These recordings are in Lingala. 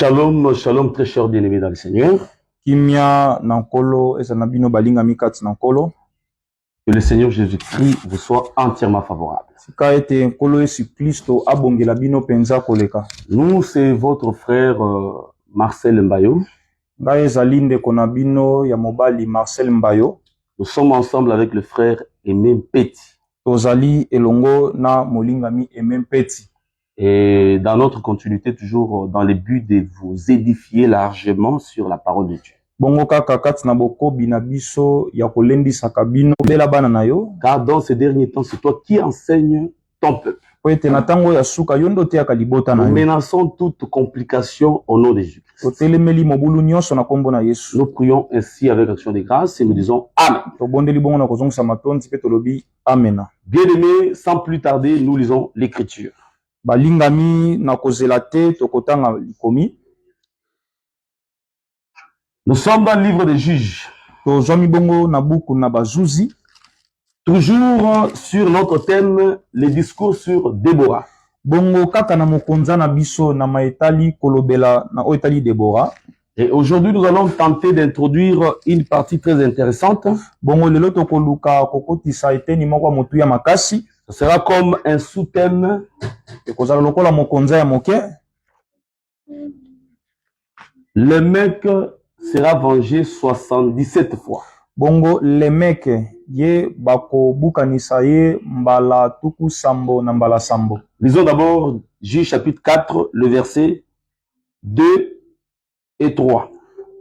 Shalom, shalom, très cher bien-aimé dans le Seigneur. Kimia nankolo esanabino balinga mikati nankolo. Que le Seigneur Jésus-Christ vous soit entièrement favorable. Sika ete nkolo Yesu Kristo abongela bino penza koleka. Nous, c'est votre frère Marcel Mbayo. Ngai ezali ndeko na bino ya mobali Marcel Mbayo. Nous sommes ensemble avec le frère Aimé Mpeti. Tozali elongo na molingami Aimé Mpeti. Et dans notre continuité, toujours dans le but de vous édifier largement sur la parole de Dieu. Bongo kaka kati na boko binabiso ya kolendisa kabino bela bana na yo. Car dans ces derniers temps, c'est toi qui enseignes ton peuple. Nous menaçons toute complication au nom de Jésus-Christ. Nous prions ainsi avec action de grâce et nous disons Amen. Bien-aimés, sans plus tarder, nous lisons l'Écriture. Nous sommes dans le livre des Juges. Toujours sur notre thème, les discours sur Déborah. Et aujourd'hui, nous allons tenter d'introduire une partie très intéressante. Ce sera comme un sous-thème. Le mec sera vengé 77 fois. Bongo le mec ye bako bukanisa ye mbala tuku sambo na mbala sambo. Lisons d'abord Juge chapitre 4, le verset 2 et 3.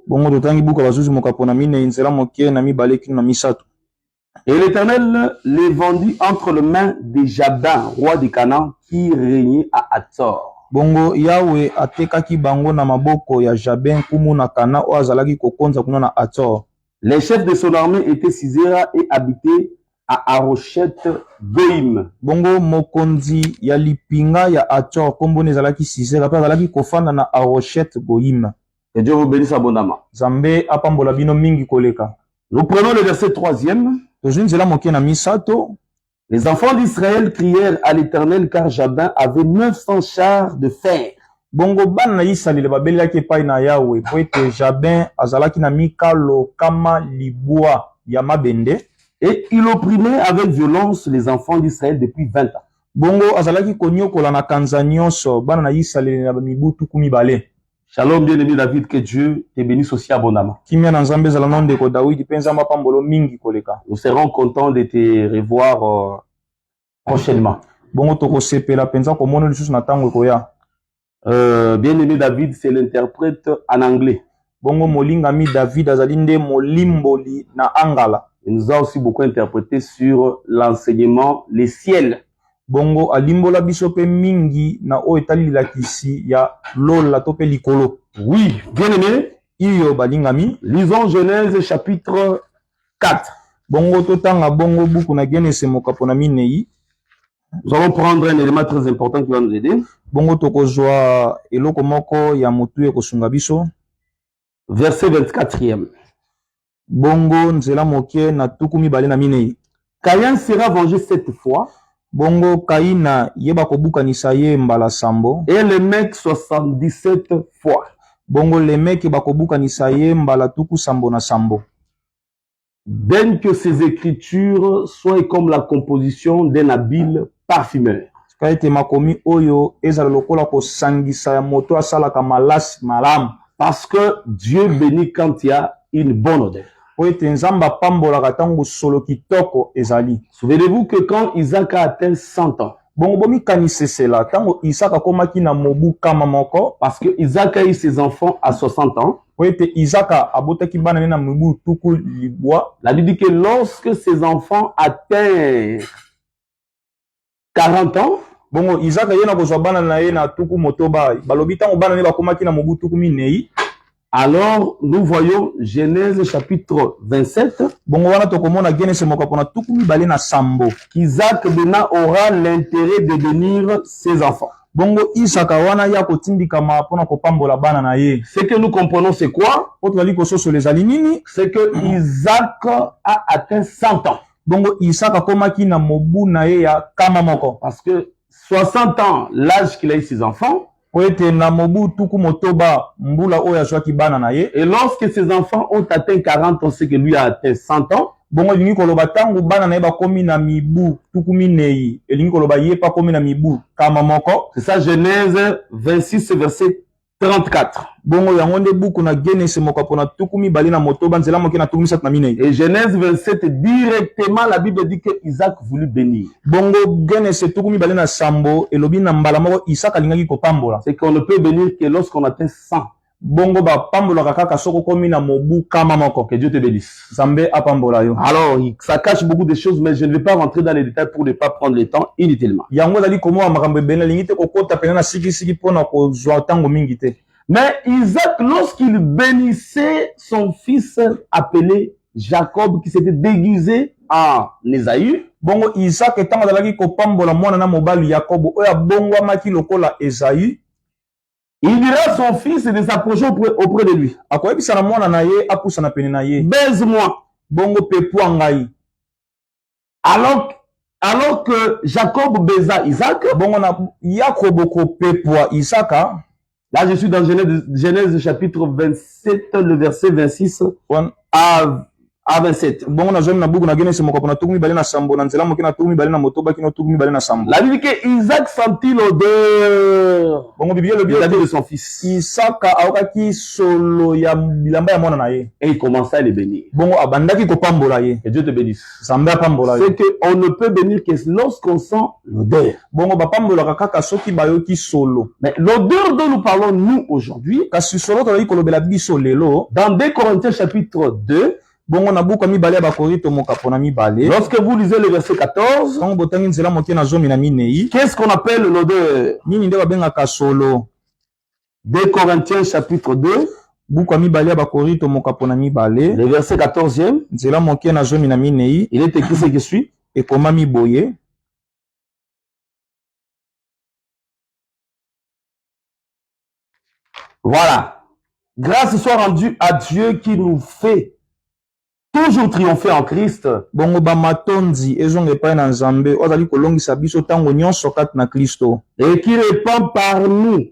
Bongo totangi buka bazuzi mokapona mine inzela mokie na mibale kino na misato. Et l'Éternel les vendit entre les mains de Jabin, roi de Canaan, qui régnait à Hatzor. Bongo Yahweh atekaki bango na maboko ya Jabin kumu na Kana o azalaki kokonza kuna na Hatzor. Les chefs de son armée étaient Sisera et habitaient à Arochet Goïm. Bongo mokonzi ya lipinga ya Hatzor kombo nezalaki Sisera pe azalaki kofanda na Arochet Goïm. Que Dieu vous bénisse abondamment. Zambe apambola bino mingi koleka. Nous prenons le verset 3e. Les enfants d'Israël crièrent à l'Éternel car Jabin avait 900 chars de fer. Bongo ban na Israël babeli ke pai na Yahweh po ete Jabin azalaki na mikalo kama libwa ya mabende et il opprimait avec violence les enfants d'Israël depuis 20 ans. Bongo azalaki konyokola na kanza nyonso bana na Israël na mibu tuku mibale. Shalom bien-aimé David, que Dieu te bénisse aussi abondamment. Nous serons contents de te revoir prochainement. Bien-aimé David, c'est l'interprète en anglais. Il nous a aussi beaucoup interprété sur l'enseignement, les ciels. Bongo alimbola bisope mingi na o etali la kisi ya lola tope likolo. Oui, bien aimé, iyo balingami. Lisons Genèse chapitre 4. Bongo totanga bongo buku na Genèse mokapona minei. Nous allons prendre un élément très important qui va nous aider. Bongo tokozwa eloko moko ya mutu e kosunga biso. Verset 24e. Bongo nzela mokie na tuku mibale na minei. Caïn sera vengé 7 fois. Bongo Kaina yeba kobukanisa ye mbala sambo. Et le mec 77 fois. Bongo le mec bakobukanisa ye mbala tuku sambo na sambo. Bien que ces écritures soient comme la composition d'un habile parfumeur. Kaite makomi oyo ezala lokola ko sangisa ya moto asala ka malasi malam. Parce que Dieu bénit quand il y a une bonne odeur. Souvenez-vous que quand Isaac a atteint 100 ans, parce que Isaac a eu ses enfants à 60 ans, la Bible dit que lorsque ses enfants atteignent 40 ans, alors, nous voyons Genèse chapitre 27. Qu'Isaac maintenant aura l'intérêt de bénir ses enfants. Ce que nous comprenons, c'est quoi? C'est que Isaac a atteint 100 ans. Parce que 60 ans, l'âge qu'il a eu ses enfants, po ete na mobu tuku motoba mbula oyo azwaki bana na ye. Et lorsque ses enfants ont atteint 40 ans, c'est que lui a atteint 100 ans. Bongo elingi koloba tangu bana na ye bakomi na mibu tuku minei elingi koloba ye pa komi na mibu kama moko. C'est ça Genèse 26 verset 34. Bongo yango nde buku na Genese moko pona tuku mibale na motoba nzela moke na tuku misatu na minei. Et Genèse 27 directement la Bible dit que Isaac voulut bénir. Bongo Genese tuku mibale na sambo elobi na mbala moko Isaac alingaki kopambola. C'est qu'on ne peut bénir que lorsqu'on atteint 100. Bongo ba pambola kaka soko komi na mobu kama moko. Que Dieu te bénisse. Zambe apambola yo. Alors, ça cache beaucoup de choses, mais je ne vais pas rentrer dans les détails pour ne pas prendre le temps inutilement. Yango dali komo makambe bena lingite kokota pena na siki pona ko zwa tango mingi te. Mais Isaac, lorsqu'il bénissait son fils appelé Jacob, qui s'était déguisé en Ésaü, bongo Isaac etango dalaki kopambola mwana na mobali Jacob oya bongo maki lokola Ésaü. Il dira à son fils de s'approcher auprès de lui. Akoyebisa na mwana na ye apusa na pene na ye. Baise-moi. Bongo pepwa ngai. Alors que Jacob baisa Isaac, bongo na Jacob ko pepwa Isaka. Là, je suis dans Genèse chapitre 27, le verset 26 à 27. Bongo na zone na buku na Genese moko pona tukumi bale na sambo na nzela moke na tukumi bale na motoba kino tukumi bale na sambo. La Bible dit que Isaac sentit l'odeur. Bongo Bible le bien de son fils. Isaka aokaki solo ya bilamba ya mwana na ye. Et il commença à le bénir. Bongo abandaki kopambola ye. Que Dieu te bénisse. Zambe apambola ye. C'est que on ne peut bénir que lorsqu'on sent l'odeur. Bongo bapambola kaka soki bayoki solo. Mais l'odeur dont nous parlons nous aujourd'hui, kasi solo to kolobela biso lelo dans 2 Corinthiens chapitre 2, bongo na buku mibale ya bakorinto mokapona mibale. Lorsque vous lisez le verset 14, tango botangi nzela moke na zomi na minei, qu'est-ce qu'on appelle l'odeur? Nini nde babengaka solo? 2 Corinthiens chapitre 2, buku mibale ya bakorinto mokapona mibale, le verset 14e, nzela moke na zomi na minei, il est écrit ce qui suit. Ekomami boye. Voilà. Grâce soit rendue à Dieu qui nous fait toujours triompher en Christ. Bongo ba matondi ezonge pa na Nzambe ozali kolongisa biso tango nyonso kati na Kristo. Et qui répand par nous.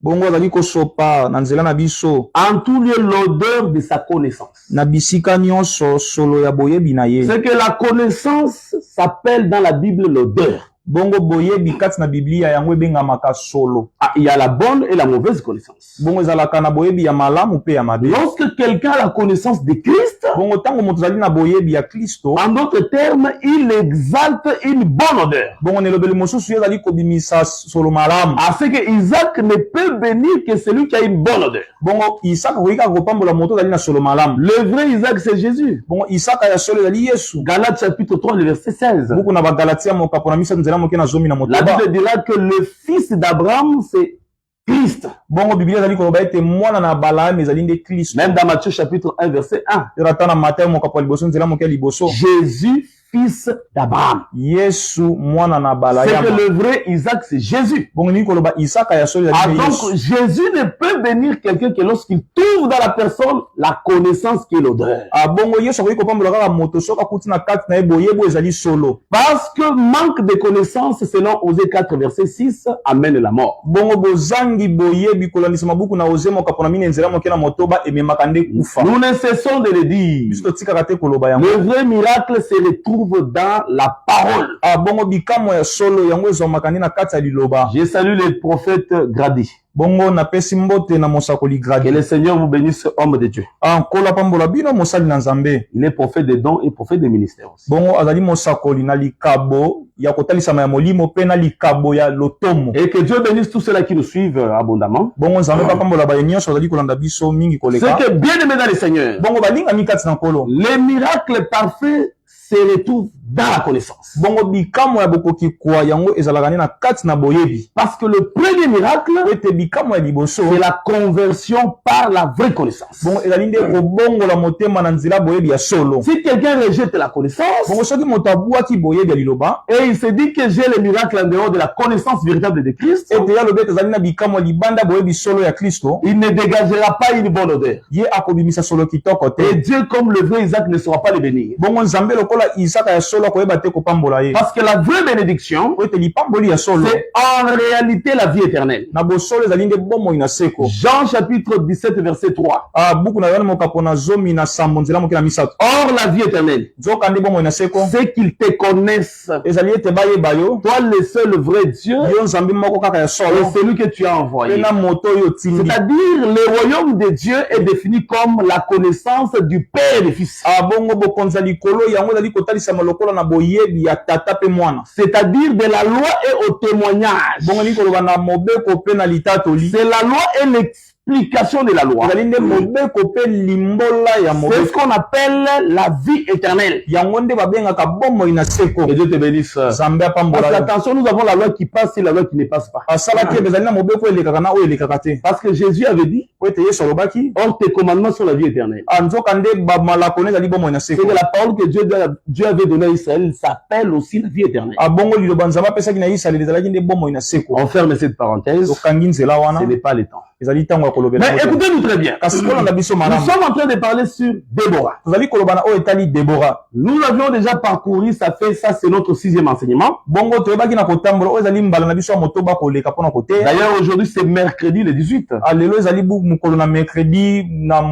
Bongo ozali kosopa na nzela na biso en tout lieu l'odeur de sa connaissance. Na bisika nyonso solo ya boyebi na ye. C'est que la connaissance s'appelle dans la Bible l'odeur. Bongo boyebi kati na Biblia yango ebengamaka solo. Ah, il y a la bonne et la mauvaise connaissance. Bongo ezalaka na boyebi ya malamu pe ya mabe. Lorsque quelqu'un a la connaissance de Christ, bongo tango moto azali na boyebi ya Kristo, en d'autres termes, il exalte une bonne odeur. Bongo nelobeli mosusu ezali kobimisa solo malamu. À ce que Isaac ne peut bénir que celui qui a une bonne odeur. Bongo Isaac koyika kopambola moto azali na solo malamu. Le vrai Isaac c'est Jésus. Bongo Isaac ya solo ezali Yesu. Galates chapitre 3 le verset 16. Buku na Bagalatia mokapona misa nzela moke na zomi na moto. La Bible dira que le fils d'Abraham c'est Christ. Bongo Biblia ezali koloba ete mwana na Balaam ezali nde Christ. Même dans Matthieu chapitre 1 verset 1. Erata na Matthieu mokapo liboso nzela moke liboso. Jésus fils d'Abraham. Yesu mwana na Balaam. C'est que le vrai Isaac c'est Jésus. Bongo ni koloba Isaac ya solo ezali Yesu. Donc Jésus ne peut bénir quelqu'un que lorsqu'il trouve dans la personne la connaissance qui est l'odeur. Ah bongo Yesu ko pambola kaka moto soka kuti na kati na boyebo ezali solo. Parce que manque de connaissance selon Osée 4 verset 6 amène la mort. Bongo bozangi boyebi kolandisa mabuku na Osée mokapona mine nzela moke na motoba ememaka nde kufa. Nous ne cessons de le dire. Biso tika kate koloba yango. Le vrai miracle se retrouve dans la parole. Ah bongo bikamo ya solo yango ezomaka na kati ya liloba. Je salue le prophète Grady. Bongo na pesi mbote na mosakoli Grady. Que le Seigneur vous bénisse, homme de Dieu. Ah kola pambola bino mosali na Nzambe. Il est prophète de dons et prophète de ministère aussi. Bongo azali mosakoli na likabo ya kotalisama ya molimo pe na likabo ya lotomo. Et que Dieu bénisse tous ceux-là qui nous suivent abondamment. Bongo Nzambe pa pambola ba nyonso azali kolanda biso mingi koleka. C'est que bien aimé dans le Seigneur. Bongo balinga mikati na nkolo. Les miracles parfaits se retrouvent dans la connaissance. Bongo bikamo ya bokoki kwa yango ezalaka na kati na boyebi. Parce que le premier miracle, ete bikamo ya liboso, c'est la conversion par la vraie connaissance. Bongo ezali nde kobongo la motema na nzela boyebi ya solo. Si quelqu'un rejette la connaissance, bongo soki moto abwaki boyebi ya liloba, et il se dit que j'ai le miracle en dehors de la connaissance véritable de Christ, ete ya lobe ezali na bikamo libanda boyebi solo ya Kristo, il ne dégagera pas une bonne odeur. Ye akobimisa solo kitoko te. Et Dieu comme le vrai Isaac ne saura pas le bénir. Bongo Nzambe lokola Isaka ya solo koyeba te kopambola ye. Parce que la vraie bénédiction, Po ete lipamboli ya solo. c'est en réalité la vie éternelle. Na bosolo ezali nde bomoi na seko. Jean chapitre 17 verset 3. Ah, buku na Yohane mokapo na zomi na sambo nzela moke na misato. Or la vie éternelle, Nzoka nde bomoi na seko. c'est qu'ils te connaissent, Ezali ete bayeba yo. toi le seul vrai Dieu, Yo nzambe moko kaka ya et solo. celui que tu as envoyé. Pe na moto yo tindi. C'est-à-dire, le royaume de Dieu est défini comme la connaissance du Père et du Fils. Ah, bongo bokonza likolo yango ezali kotalisama lokola na boyebi ya tata pe mwana. C'est-à-dire de la loi et au témoignage. Bongo likolo na mobeko pe na litatoli. C'est la loi et l'explication de la loi. Ezali nde mobeko pe limbola ya C'est mobeko. ce qu'on appelle la vie éternelle. Yango nde babengaka bomoi na seko. Que Dieu te bénisse. Nzambe Parce apambola que yo. attention, nous avons la loi qui passe et la loi qui ne passe pas. Asalaki ezali na mobeko elekaka na oyo elekaka te. Parce que Jésus avait dit, Po ete Yesu alobaki. or tes commandements sont la vie éternelle. Nzoka nde bamalako ne ezali bomoi na C'est seko. que la parole que Dieu avait donnée à Israël s'appelle aussi la vie éternelle. Bongo liloba nzambe apesaki na Isalaele ezalaki nde bomoi na seko. On ferme cette parenthèse. Tokangi nzela Ce wana. n'est pas le temps. Ezali ntango ya kolobela. Mais écoutez-nous très bien. Kasi kolanda biso Nous malamu. sommes en train de parler sur Déborah. Tozali koloba na oyo etali Debora. Nous l'avions déjà parcouru, ça c'est notre 6e enseignement. Bongo toyebaki na kotambola oyo ezali mbala na biso ya motoba koleka mpona koteya. D'ailleurs, aujourd'hui, c'est mercredi le 18. Lelo ezali mokolo na mercredi na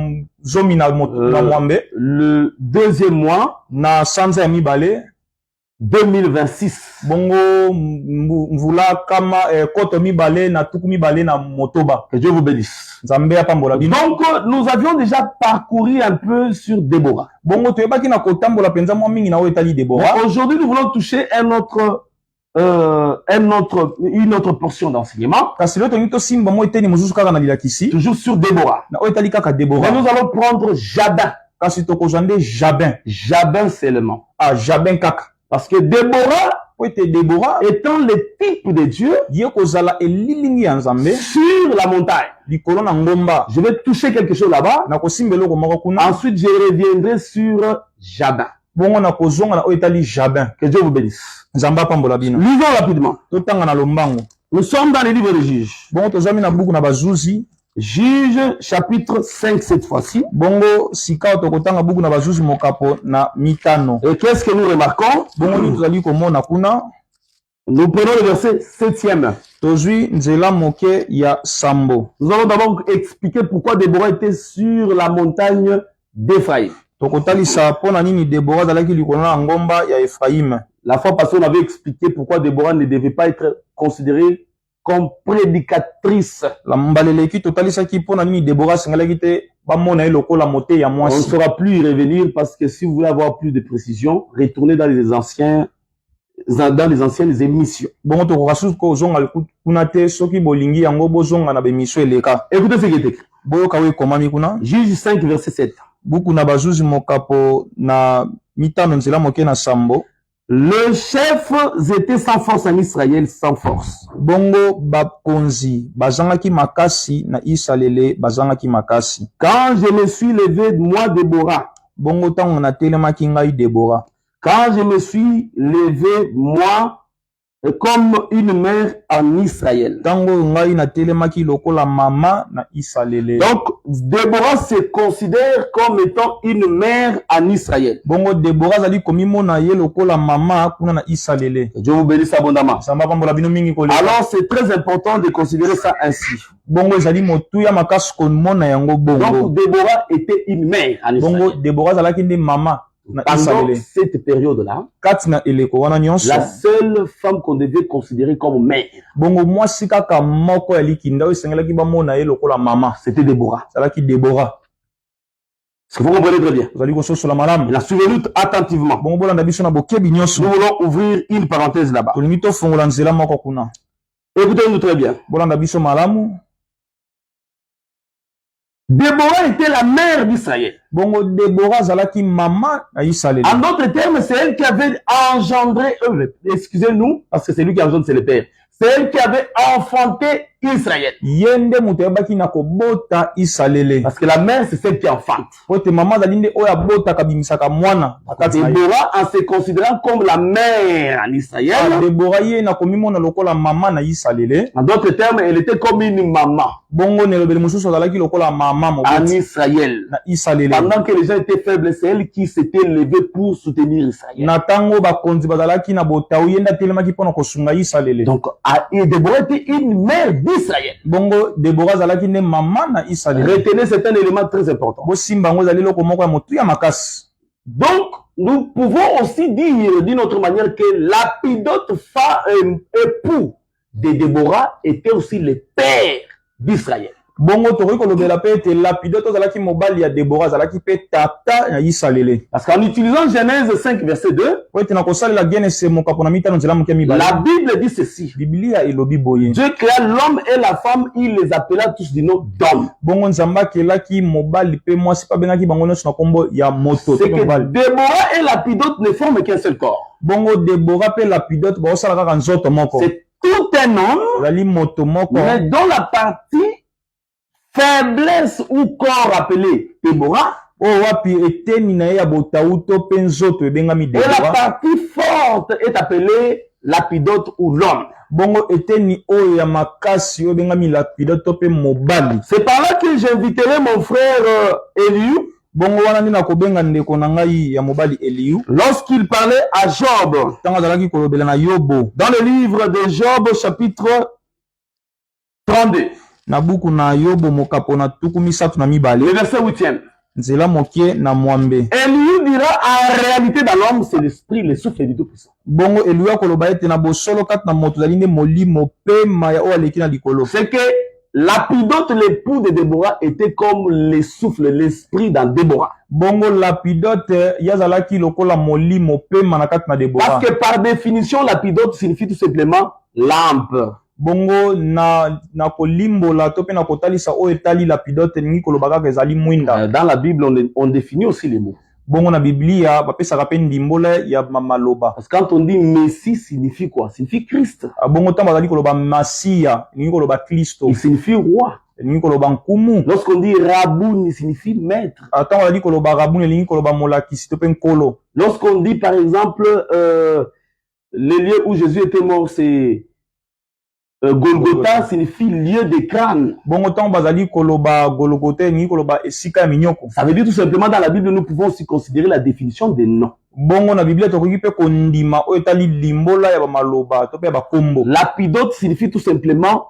zomi na mwambe Le 2e mois na sanza ya mibale 2026. bongo mvula kama koto mibale na tuku mibale na motoba. Que Dieu vous bénisse. Nzambe apambola bino. Donc, nous avions déjà parcouru un peu sur Déborah. Bongo toyebaki na kotambola penza mwa mingi na oyo etali Debora. Mais aujourd'hui, nous voulons toucher une autre portion d'enseignement. Kasi lelo tongi tosimba mwa eteni mosusu kaka na lilakisi Toujours sur Déborah. na oyo etali kaka Mais Debora. nous allons prendre Jabin. Kasi tokozwa nde Jabin. Jabin seulement. Jabin kaka. Parce que Déborah, Po ete Debora étant le type de Dieu ye kozala elilingi ya Nzambe sur la montagne. likolo na ngomba. Je vais toucher quelque chose là-bas. Na kosimba eloko moko kuna. Ensuite, je reviendrai sur Jabin. Bongo na kozonga na oyo etali Jabin. Que Dieu vous bénisse. Nzambe apambola bino. Lisons rapidement. Totanga na lombango. Nous sommes dans les livres de Juges. Bongo tozami na buku na bazuzi. Juges chapitre 5 cette fois-ci. Bongo sika tokotanga buku na bazuzi mokapo na mitano. Et qu'est-ce que nous remarquons? Bongo ni tozali komona kuna. Nous prenons le verset 7e. Tozwi nzela moke ya sambo. Nous allons d'abord expliquer pourquoi Déborah était sur la montagne d'Éphraïm. Tokotalisa pona nini Debora zalaki likolo na ngomba ya Efraïm. La fois passée, on avait expliqué pourquoi Déborah ne devait pas être considérée comme prédicatrice. La mbaleleki totalisaki pona nini Debora sengalaki te bamona ye lokola mote ya On ne mwasi. saura plus y revenir parce que si vous voulez avoir plus de précision, retournez dans les anciennes émissions. Bongo tokoka susu kozonga kuna te soki bolingi yango bozonga na bemisio eleka. Écoutez ce qui est écrit. Boyoka oyo ekomami kuna. Juge 5 verset 7. Buku na bazuzi mokapo na mitano nzela moke na sambo. Les chefs étaient sans force en Israël, sans force. Bongo bakonzi bazangaki makasi na Isalaele bazangaki makasi. Quand je me suis levé, moi Déborah, Bongo tango na telemaki ngai Debora. quand je me suis levé, moi, comme une mère en Israël. Tango ngai na telemaki lokola mama na Isalaele. Donc, Déborah se considère comme étant une mère en Israël. Bongo Debora zali komimona ye lokola mama kuna na Isalaele. Dieu vous bénisse abondamment. Samba pambola bino mingi kolela. Alors, c'est très important de considérer ça ainsi. Bongo ezali motuya makasi komona yango bongo. Donc, Déborah était une mère en Bongo Israël. Debora zalaki nde mama na Pendant Isalaele. cette période-là, Kati na eleko wana nyonso. la seule femme qu'on devait considérer comme mère, Bongo mwasi kaka moko ya likinda oyo esengelaki bamona ye lokola mama. c'était Déborah. Zalaki Debora. Est-ce que vous comprenez très bien? Zali kososola malamu. La suivez-nous attentivement. Bongo bolanda biso na bokebi nyonso. Nous voulons ouvrir une parenthèse là-bas. Tolingi tofongola nzela moko kuna. Écoutez-nous très bien. Bolanda biso malamu. Déborah était la mère d'Israël. Bongo Debora zalaki mama na Isalaele. En d'autres termes, c'est elle qui avait engendré, excusez-nous, parce que c'est lui qui engendre, c'est le père. C'est elle qui avait enfanté Israël. Yende mutu ayebaki na kobota Isalele. Parce que la mère, c'est celle qui enfante. Pote mama zalinde oya bota kabimisaka mwana. Déborah, en se considérant comme la mère en Israël. Déborah ye na komimona lokola mama na Isalele. En d'autres termes, elle était comme une maman. Bongo ne lobeli mususu azalaki lokola mama en Israël. Na Isalele. Pendant que les gens étaient faibles, c'est elle qui s'était levée pour soutenir Israël. Na tango bakonzi bazalaki na botaou yenda telemaki pona kosunga Isalele. Donc Déborah était une mère d'Israël. Bongo Déborah zalaki ne mama na Isalele. Retenez, c'est un élément très important. Bo simba ngo zali loko moko ya motu ya makasi. Donc, nous pouvons aussi dire d'une autre manière que Lapidote, époux de Déborah, était aussi le père d'Israël. Bongo tokoki kolobela pe ete Lapidote ozalaki mobali ya Déborah zalaki pe tata ya Isalele. Parce qu'en utilisant Genèse 5 verset 2, po ete na kosalela Genese mokapo na mitano nzela moke mibale. La Bible dit ceci. Biblia elobi boye. Dieu créa l'homme et la femme, il les appela tous du nom d'homme. Bongo nzamba akelaki mobali pe mwasi pa bengaki bango nyonso na kombo ya moto. C'est que Déborah et Lapidote ne forment qu'un seul corps. Bongo Déborah pe Lapidote baosala kaka nzoto moko. C'est tout un homme, zali moto moko, mais dans la partie faiblesse ou corps appelé Déborah, o wapi eteni na ya botauto pe nzoto ebengami et la Déborah. partie forte est appelée Lapidote ou l'homme. Bongo eteni o ya makasi o bengami Lapidote pe mobali. C'est par là que j'inviterai mon frère Eliu. Bongo wana ndina kobenga ndeko na ngai ya mobali Eliu. Lorsqu'il parlait à Job, Tango azalaki kolobela na Yobo. dans le livre de Job chapitre 32, Na buku na Yobo mokapo na tuku misatu na mibale. le verset 8e. Nzela mokie na mwambe. Eliu dira en réalité dans l'homme, c'est l'esprit, le souffle du Tout-Puissant. Bongo Eliu akoloba ete na bosolo kati na moto zali nde molimo pe maya o aleki na likolo. C'est que Lapidote, l'époux de Déborah, était comme le souffle, l'esprit dans Déborah. Bongo Lapidote yazalaki lokola molimo pe manakati na Déborah. Parce que par définition, Lapidote signifie tout simplement lampe. Bongo na kolimbola to pe na kotalisa o etali Lapidote ningi koloba kaka ezali mwinda. Dans la Bible, on définit aussi les mots. Bongo na Biblia bapesaka pe ndimbola ya maloba. Parce que quand on dit Messie, signifie quoi? Signifie Christ. Bongo tamba bazali koloba Masia ningi koloba Kristo. Il signifie roi. Ningi koloba nkumu. Lorsqu'on dit Raboun, il signifie maître. Tamba bazali koloba Raboun ningi koloba molakisi to pe nkolo. Lorsqu'on dit par exemple le lieu où Jésus était mort, c'est Golgotha, signifie lieu de crâne. Bongo tamba bazali koloba Golgotha ningi koloba esika ya minyoko. Ça veut dire tout simplement dans la Bible, nous pouvons aussi considérer la définition des noms. Bongo na Biblia tokoki pe kondima o etali limbola ya maloba to pe ba kombo. Lapidote signifie tout simplement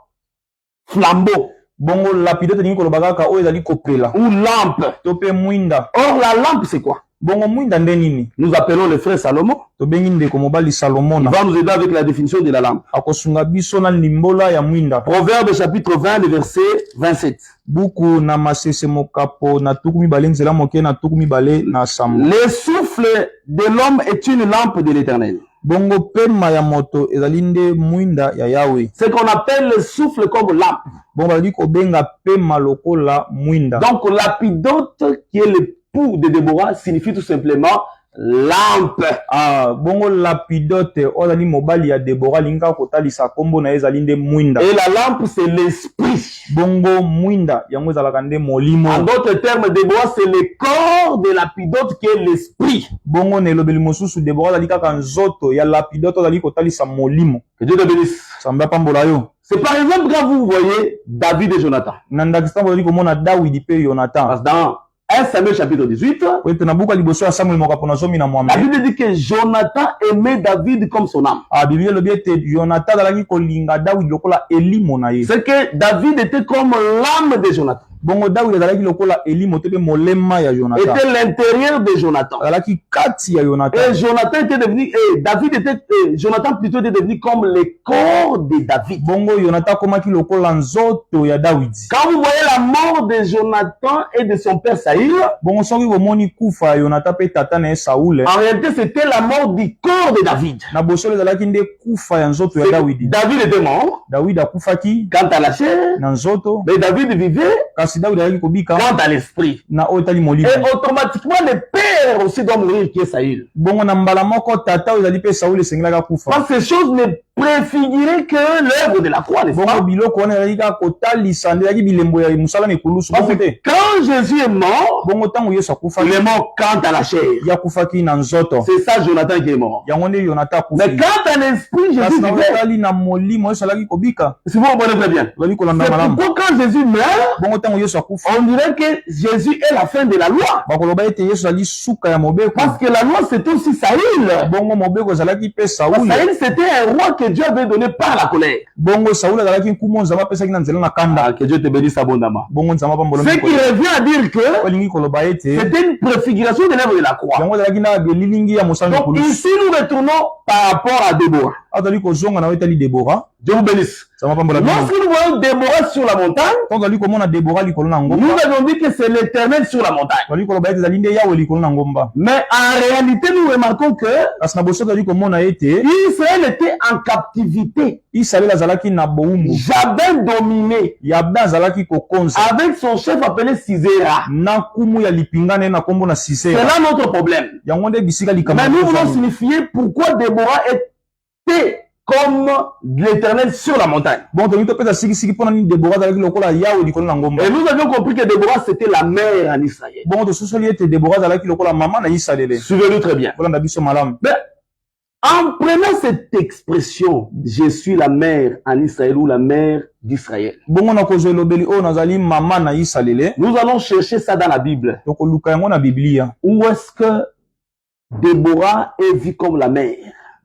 flambeau. Bongo Lapidote ningi koloba kaka o ezali kopela ou lampe. to pe mwinda. Or la lampe c'est quoi? Bongo mwinda nde nini? Nous appelons le frère Salomon. To bengi ndeko mobali Il Salomona. va nous aider avec la définition de la lampe. Akosunga biso na limbola ya mwinda. Proverbe chapitre 20, le verset 27. Buku na masese mokapo na tuku mibale nzela moke na tuku mibale na sambo. Le souffle de l'homme est une lampe de l'Éternel. Bongo pema ya moto ezali nde mwinda ya Yahweh. Ce qu'on appelle le souffle comme lampe. Bongo bazali kobenga pema lokola mwinda. Donc Lapidote, qui est l'époux de Déborah, signifie tout simplement lampe. Bongo Lapidote ozali mobali ya Déborah linga kotalisa kombo na ezali nde mwinda. Et la lampe c'est l'esprit. Bongo mwinda yango ezalaka nde molimo. En d'autres termes, Déborah c'est le corps de Lapidote qui est l'esprit. Bongo ne lobeli mosusu Déborah azali kaka nzoto ya Lapidote ozali kotalisa molimo. Que Dieu te bénisse. Samba pambola yo. C'est par exemple quand vous voyez David et Jonathan. Nandakistan bozali komona Dawidi pe Jonathan. Parce que dans 1 Samuel chapitre 18, na buka liboso ya Samuel mokapo na zomi na mwambe. la Bible dit que Jonathan aimait David comme son âme. Biblia lobi ete Jonathan azalaki kolinga Dawidi lokola elimo na ye. C'est que David était comme l'âme de Jonathan. Bongo Dawidi azalaki lokola elimo te pe molema ya Jonathan. Était l'intérieur de Jonathan. Azalaki kati ya Jonathan. Et Jonathan était devenu, Jonathan plutôt était devenu comme le corps de David. Bongo Jonathan komaki lokola nzoto ya Dawidi. Quand vous voyez la mort de Jonathan et de son père Saïl, bongo soki bomoni kufa ya Jonathan pe tata na Saoul. En réalité, c'était la mort du corps de David. Na bosolo ezalaki nde kufa ya nzoto ya Dawidi. David était mort. David akufaki. Quant à la chair, na nzoto. Mais David vivait. Kasi David azalaki kobika. Quant à l'esprit. Na otali molimo. Et automatiquement le père aussi doit mourir qui est Saïl. Bongo na mbala moko tata ezali pe Saoul esengelaka kufa. Parce que ces choses ne préfigurer que l'œuvre de la croix, n'est-ce pas? bongo biloko wana ezalaki kaka kotalisa nde ezalaki bilembo ya mosala na ekulusu Parce bongo que te quand Jésus est mort, bongo ntango yesu il akufaki est mort quant à la chair. ye akufaki na nzoto C'est ça Jonathan qui est mort. yango nde yonatan Mais akufi quant à l'esprit, kasi Jésus na vivait. otali na molimo yesu alaki kobika Si vous comprenez très bien. ozali kolanda C'est malamu pourquoi quand Jésus meurt, bongo ntango yesu akufi on dirait que Jésus est la fin de la loi. bakoloba ete yesu azali suka ya mobeko Parce que la loi, c'était aussi Saül. bongo mobeko ezalaki mpe sauli Saül, c'était un roi que Dieu avait donné par la colère. bongo sauli azalaki nkumu nzambe apesaki na nzela na kanda Ah, que Dieu te bénisse abondamment. bongo nzambe apambola Ce qui revient à dire que olingi koloba ete c'était une préfiguration de l'œuvre de la croix. yango ezalaki na elilingi ya mosala na Donc ekulusu ici, nous retournons par rapport à Déborah. azali kozonga na etali debora Dieu vous bénisse. nzambe apambola bino Lorsque nous voyons Déborah sur la montagne, ntango azali komona debora likolo na nous ngomba avons dit que c'est l'Éternel sur la montagne. azali koloba ete ezali nde yawe likolo na ngomba Mais en réalité, nous remarquons que kasi na boso azali komona ete Israël était en captivité. israele azalaki na bowumbu Jabin dominé yabe azalaki kokonza avec son chef appelé Sisera. na nkumu ya lipinga naye na nkombo na C'est sisera là notre problème. yango nde bisika likambo Mais nous voulons ekozala. signifier pourquoi Déborah était comme l'Éternel sur la montagne. bon tolingi topesa sikisiki mpona nini debora azalaki lokola yawe likolo na ngomba Et nous avions compris que Déborah, c'était la mère en Israël. bongo tososoli ete debora azalaki lokola mama na isalele Suivez-nous très bien. kolanda biso malamu Mais en prenant cette expression, je suis la mère en Israël ou la mère d'Israël, bongo na kozwa elobeli oyo nazali mama na isalele nous allons chercher ça dans la Bible. tokoluka yango na biblia Où est-ce que Déborah est vue comme la mère?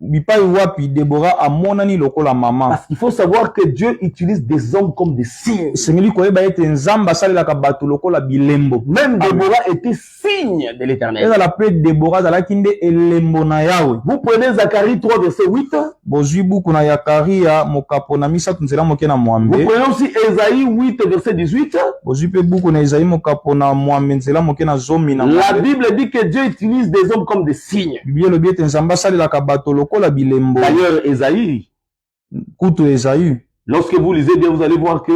bipai wapi debora amonani lokola mama Parce qu'il faut savoir que Dieu utilise des hommes comme des signes. esengeli koyeba ete nzambe asalelaka bato lokola bilembo Même Déborah était signe de l'Éternel. ezala mpe debora azalaki nde elembo na yawe Vous prenez Zacharie 3, verset 8. bozwi buku na yakaria mokapo na misato nzela moke na Vous mwambe prenez aussi Ésaïe 8, verset 18. bozwi mpe buku na ezai mokapo na mwambe nzela moke na zomi na La mwambe Bible dit que Dieu utilise des hommes comme des signes. biblia elobi ete nzambe asalelaka bato lokola bilembo D'ailleurs, Ésaïe, kutu ezai lorsque vous lisez bien, vous allez voir que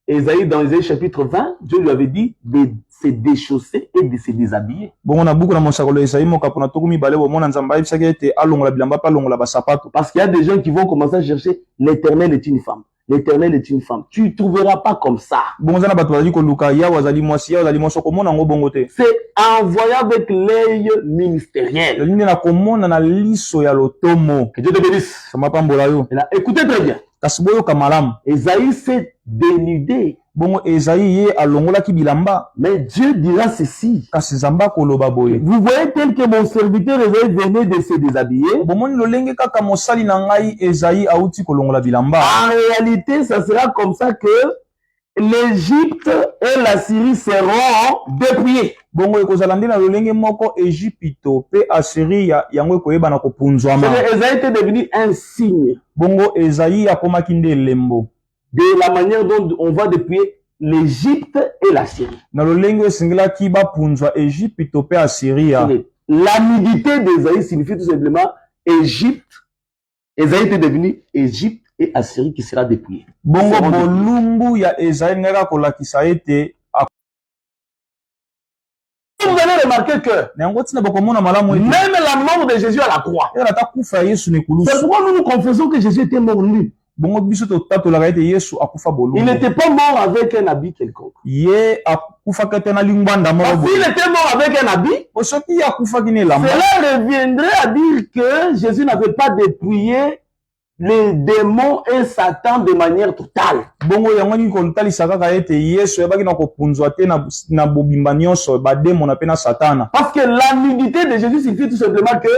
Ésaïe, dans Ésaïe chapitre 20, Dieu lui avait dit de se déchausser et de se déshabiller. bongo na buku na mosakolo ezai mokapo na tuku mibale bomona nzambe ayebisaki ete alongola bilamba mpe alongola basapato Parce qu'il y a des gens qui vont commencer à chercher l'éternel est une femme. L'éternel est une femme. Tu ne trouveras pas comme ça. bongo eza na bato bazali koluka yawe azali mwasi yawe azali mwasi okomona yango bongo te C'est en voyant avec l'œil ministériel. ezali nde na komona na liso ya lotomo Que Dieu te bénisse. nzambe apambola yo Et là, écoutez très bien. kasi boyoka malamu Ésaïe s'est dénudé. bongo ezai ye alongolaki bilamba Mais Dieu dira ceci. kasi nzambe akoloba boye Vous voyez tel que mon serviteur Ésaïe venait de se déshabiller. bomoni lolenge kaka mosali na ngai ezai auti kolongola bilamba En réalité, ça sera comme ça que l'Égypte et la Syrie seront dépouillés. bongo ekozala nde na lolenge moko Ejipito mpe Asiria yango ekoyebana kopunzwama C'est-à-dire, Ésaïe était devenu un signe bongo ezai akomaki nde elembo de la manière dont on va dépouiller l'Égypte et la Syrie. na lolenge esengelaki bapunzwa Ejipito mpe Asiria L'amidité d'Ésaïe signifie tout simplement Égypte. Ésaïe était devenu Égypte et Assyrie qui sera dépouillée. bongo Seront dépouillés. bolumbu ya ezai ngaka kolakisa ete Vous allez remarquer que na yango ntina bakomona malamu ete même la mort de Jésus à la croix, eza ata kufa ya yesu na c'est ekulusu pourquoi nous nous confessons que Jésus était mort nu. bongo biso totatolaka ete yesu akufa Il bolumbu n'était pas mort avec un habit quelconque. ye akufaka te na lingwanda moko Parce boye qu'il était mort avec un habit, po soki ye akufaki na elamba cela reviendrait à dire que Jésus n'avait pas dépouillé les démons et Satan de manière totale. bongo yango nini kotalisa kaka ete yesu ayebaki na kopunzwa te na bobimba nyonso bademona mpe na satana Parce que l'amidité de Jésus signifie tout simplement que,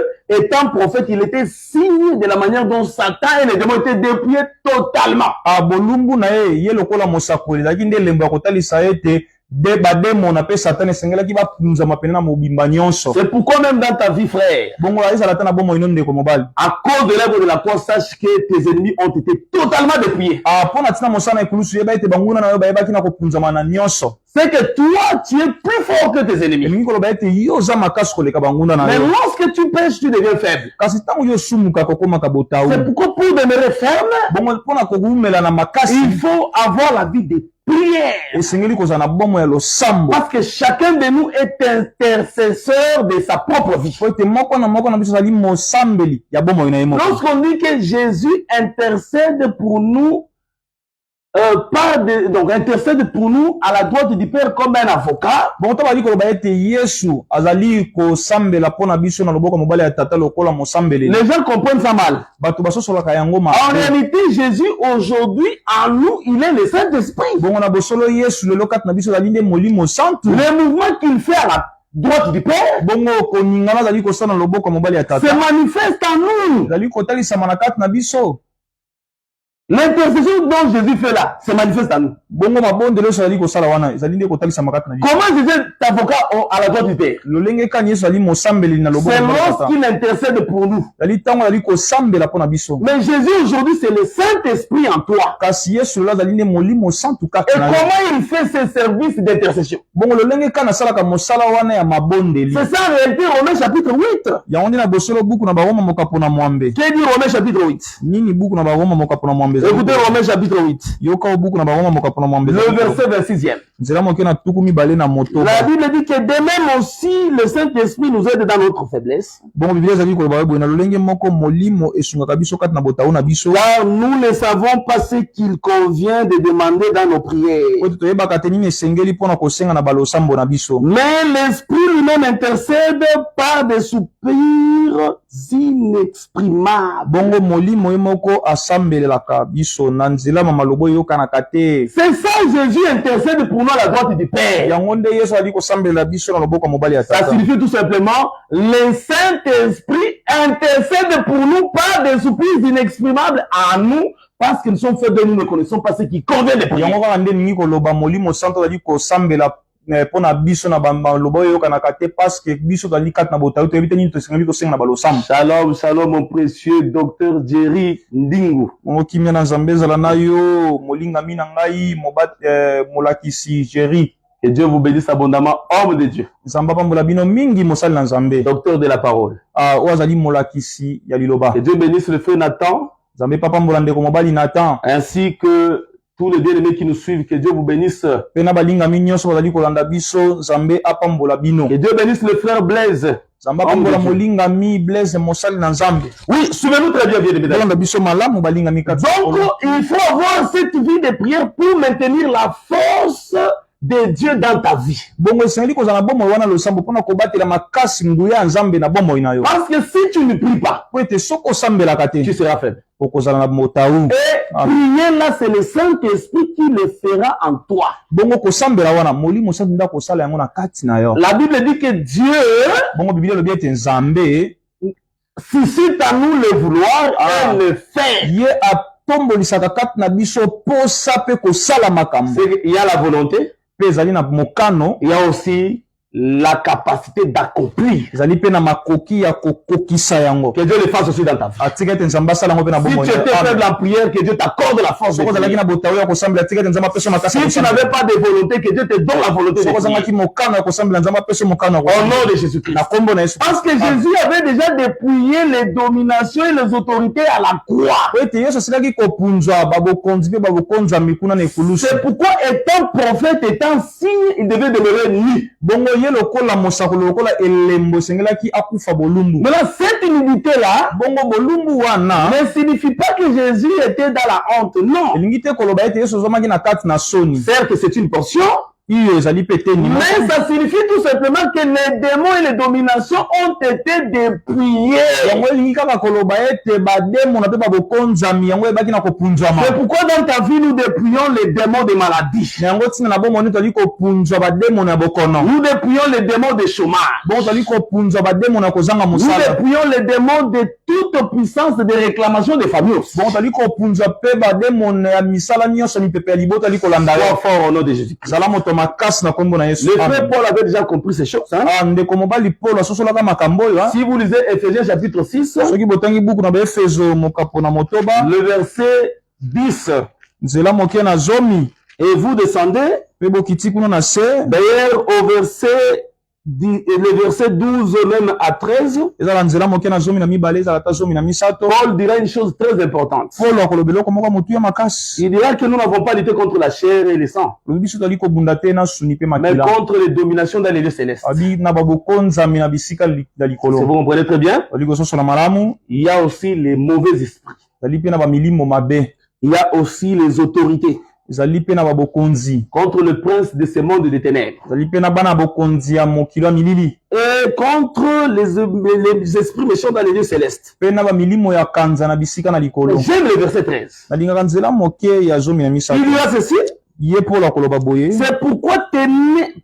étant prophète, il était signe de la manière dont Satan et les démons étaient dépouillés totalement. bolumbu na ye lokola mosakoli ezalaki nde elembo ya kotalisa ete de bademona mpe satana esengelaki bapunzama pene na mobimba nyonso C'est pourquoi même dans ta vie, frère, bongo ezala te na bomoi ino ndeko mobali à cause de l'œuvre de la croix, sache que tes ennemis ont été totalement dépouillés. mpo na ntina mosala na ekulusu yeba ete banguna na yo bayebaki na kopunzama na nyonso C'est que toi, tu es plus fort que tes ennemis. elingi koloba ete yo oza makasi koleka banguna na Mais yo lorsque tu pêches, tu deviens faible. kasi ntango yo osumuka kokomaka botau C'est pourquoi pour demeurer ferme, bongo mpo na kokumela na makasi il faut avoir la vie de prière. prière. esengeli kozala na bomo ya losambo Parce que chacun de nous est intercesseur de sa propre vie. po ete moko na biso azali mosambeli ya bomo na ye moko. Lorsqu'on dit que Jésus intercède pour nous, donc intercède pour nous à la droite du Père comme un avocat. Bon to bali koloba ete Yesu azali kosambela mpona biso na loboko mobali ya tata lokola mosambeli. Les gens comprennent ça mal. Bato basosolaka yango En réalité, Jésus aujourd'hui en nous, il est le Saint-Esprit. bongo na bosolo Yesu lelo kati na biso azali nde molimo santu. Le mouvement qu'il fait à la droite du Père bongo koningana azali kosala na loboko mobali ya se tata manifeste en nous. azali kotalisama na kati na biso. L'intercession dont Jésus fait là se manifeste en nous. bongo mabondelo nyonso azali kosala wana ezali nde kotalisama kati na biso. Comment Jésus est avocat à la droite du Père? lolenge kani Yesu azali mosambeli na loboko C'est mobali ya tata lorsqu'il intercède pour nous. azali ntango azali kosambela mpona biso. Mais Jésus aujourd'hui, c'est le Saint-Esprit en toi. kasi Yesu lelo azali nde molimo santu Et kati na ye. comment il fait ses services d'intercession? bongo lolenge kani asalaka mosala wana ya mabondeli C'est ça en réalité Romains chapitre 8. yango nde na bosolo buku na baroma mokapo na mwambe. Qu'est dit Romains chapitre 8? nini buku na baroma mokapo na mwambe Écoutez Romains chapitre 8. yoka buku na baroma mokapo na mwambe. Le verset 26e. nzela moke na tuku mibale na moto. La Bible dit que de même aussi le Saint-Esprit nous aide dans notre faiblesse. bongo biblia ezali koloba boye na lolenge moko molimo esungaka biso kati na botau na biso. Car nous ne savons pas ce qu'il convient de demander dans nos prières. po ete toyebaka te nini esengeli mpona kosenga na balosambo na biso. Mais l'Esprit lui-même intercède par des soupirs inexprimables. bongo molimo ye moko asambelelaka biso na nzela ma malobo eyokanaka te. C'est ça, Jésus intercède pour nous à la droite du Père. yango nde yesu azali kosambelela biso na loboko ya mobali ya Ça tata. signifie tout simplement, le Saint-Esprit intercède pour nous par des soupirs inexprimables à nous, parce que nous sommes faits de nous ne connaissons pas ce qui convient de prier. yango kaka nde ningi koloba molimo santo azali kosambela mpona biso na baloba oyo eyokanaka te parceke biso tozali kati na botau toyebi te nini tosengeli tosenga na balosambo. Shalom, shalom, mon précieux docteur Jerry Ndingu. bongo kimia na nzambe ezala na yo molingami na ngai molakisi Jerry. Que Dieu vous bénisse abondamment, homme de Dieu. nzambe apambola bino mingi mosali na nzambe. Docteur de la parole. oyo azali molakisi ya liloba. Que Dieu bénisse le frère Nathan. nzambe papambola ndeko mobali Nathan. Ainsi que tous les bien-aimés qui nous suivent. Que Dieu vous bénisse. pe na balingami nyonso bazali kolanda biso nzambe apambola bino. Que Dieu bénisse le frère Blaise. nzambe apambola molingami Blaise mosali na nzambe. Oui, suivez-nous très bien, bien-aimés. kolanda biso malamu balingami kati. Donc, il faut avoir cette vie de prière pour maintenir la force de Dieu dans ta vie. bongo esengeli kozala na bomoi wana losambo mpona kobatela makasi nguya ya nzambe na bomoi na yo. Parce que si tu ne pries pas, po ete soki osambelaka tu te seras faible. okozala na motau. Et prier là, c'est le Saint-Esprit qui le fera en toi. bongo kosambela wana molimo santu nde akosala yango na kati na yo. La Bible dit que Dieu bongo biblia elobi ete nzambe suscite à nous le vouloir et le faire. ye atombolisaka kati na biso posa mpe kosala makambo. Il y a la volonté, mpe ezali na mokano, il y a aussi la capacité d'accomplir. ezali mpe na makoki ya kokokisa yango. Que Dieu le fasse aussi dans ta vie. atika ete nzambe asala yango mpe na Si bomoi tu étais faible en prière, que Dieu t'accorde la force. soki ozalaki na botau ya kosambela atika ete nzambe apesa makasi ya Si tu kosambela. n'avais pas de volonté, que Dieu te donne la volonté de soki prier. ozangaki mokano ya kosambela nzambe apesa mokano ya Au kosambela. nom de Jésus-Christ. na kombo na Yesu. Parce que Jésus avait déjà dépouillé les dominations et les autorités à la croix. po ete yesu asilaki kopunzwa babokonzi mpe babokonzami kuna na ekulusu. C'est pourquoi étant prophète, étant signe, il devait demeurer nu. bongo ye lokola mosakoli lokola elembo esengelaki akufa bolumbu. Maintenant, cette humilité-là bongo bolumbu wana ne signifie pas que Jésus était dans la honte. Non. elingi te koloba ete yesu ozwamaki na kati na soni. Certes, c'est une portion, iyo ezali mpe te nima. mais ça signifie tout simplement que les démons et les dominations ont été dépouillés. yango elingi kaka koloba ete bademona mpe babokonzami yango ebaki na kopunzwama. C'est pourquoi dans ta vie, nous dépouillons les démons de maladie. na yango ntina na bomoni tozali kopunzwa bademona ya bokono. Nous dépouillons les démons de chômage. bongo tozali kopunzwa bademona ya kozanga Nous mosala. dépouillons les démons de toute puissance de réclamation des familles aussi. bongo tozali kopunzwa mpe bademona ya misala nyonso ya mipepe ya libota tozali kolanda Sois yo. fort au nom de Jésus. zala moto makasi na kombo na Yesu. Le Amen. frère Paul avait déjà compris ces choses. Hein? ndeko mobali Paul asosolaka makambo oyo. Si vous lisez Ephésiens chapitre 6, soki botangi buku na baefeso mokapo na motoba le verset 10, nzela moke na zomi et vous descendez, mpe bokiti kuna na se d'ailleurs au verset le verset 12 même à 13, ezala nzela moke na zomi na mibale ezala ta zomi na misato Paul dira une chose très importante. Paul akoloba eloko moko motu ya makasi Il dira que nous n'avons pas lutté contre la chair et le sang, lobi biso tozali kobunda te na suni mpe mais makila contre les dominations dans les lieux célestes. abi na babokonzami na bisika na Si vous likolo comprenez très bien, tozali kososola malamu il y a aussi les mauvais esprits. ezali mpe na bamilimo mabe Il y a aussi les autorités ezali mpe na babokonzi contre le prince de ce monde des ténèbres ezali mpe na bana bokonzi ya mokilo ya milili et contre les esprits méchants dans les lieux célestes. mpe na bamilimo ya kanza na bisika na likolo J'aime le verset 13. nalingaka nzela moke ya zomi na misato Il y a ceci. ye Paul akoloba boye C'est pourquoi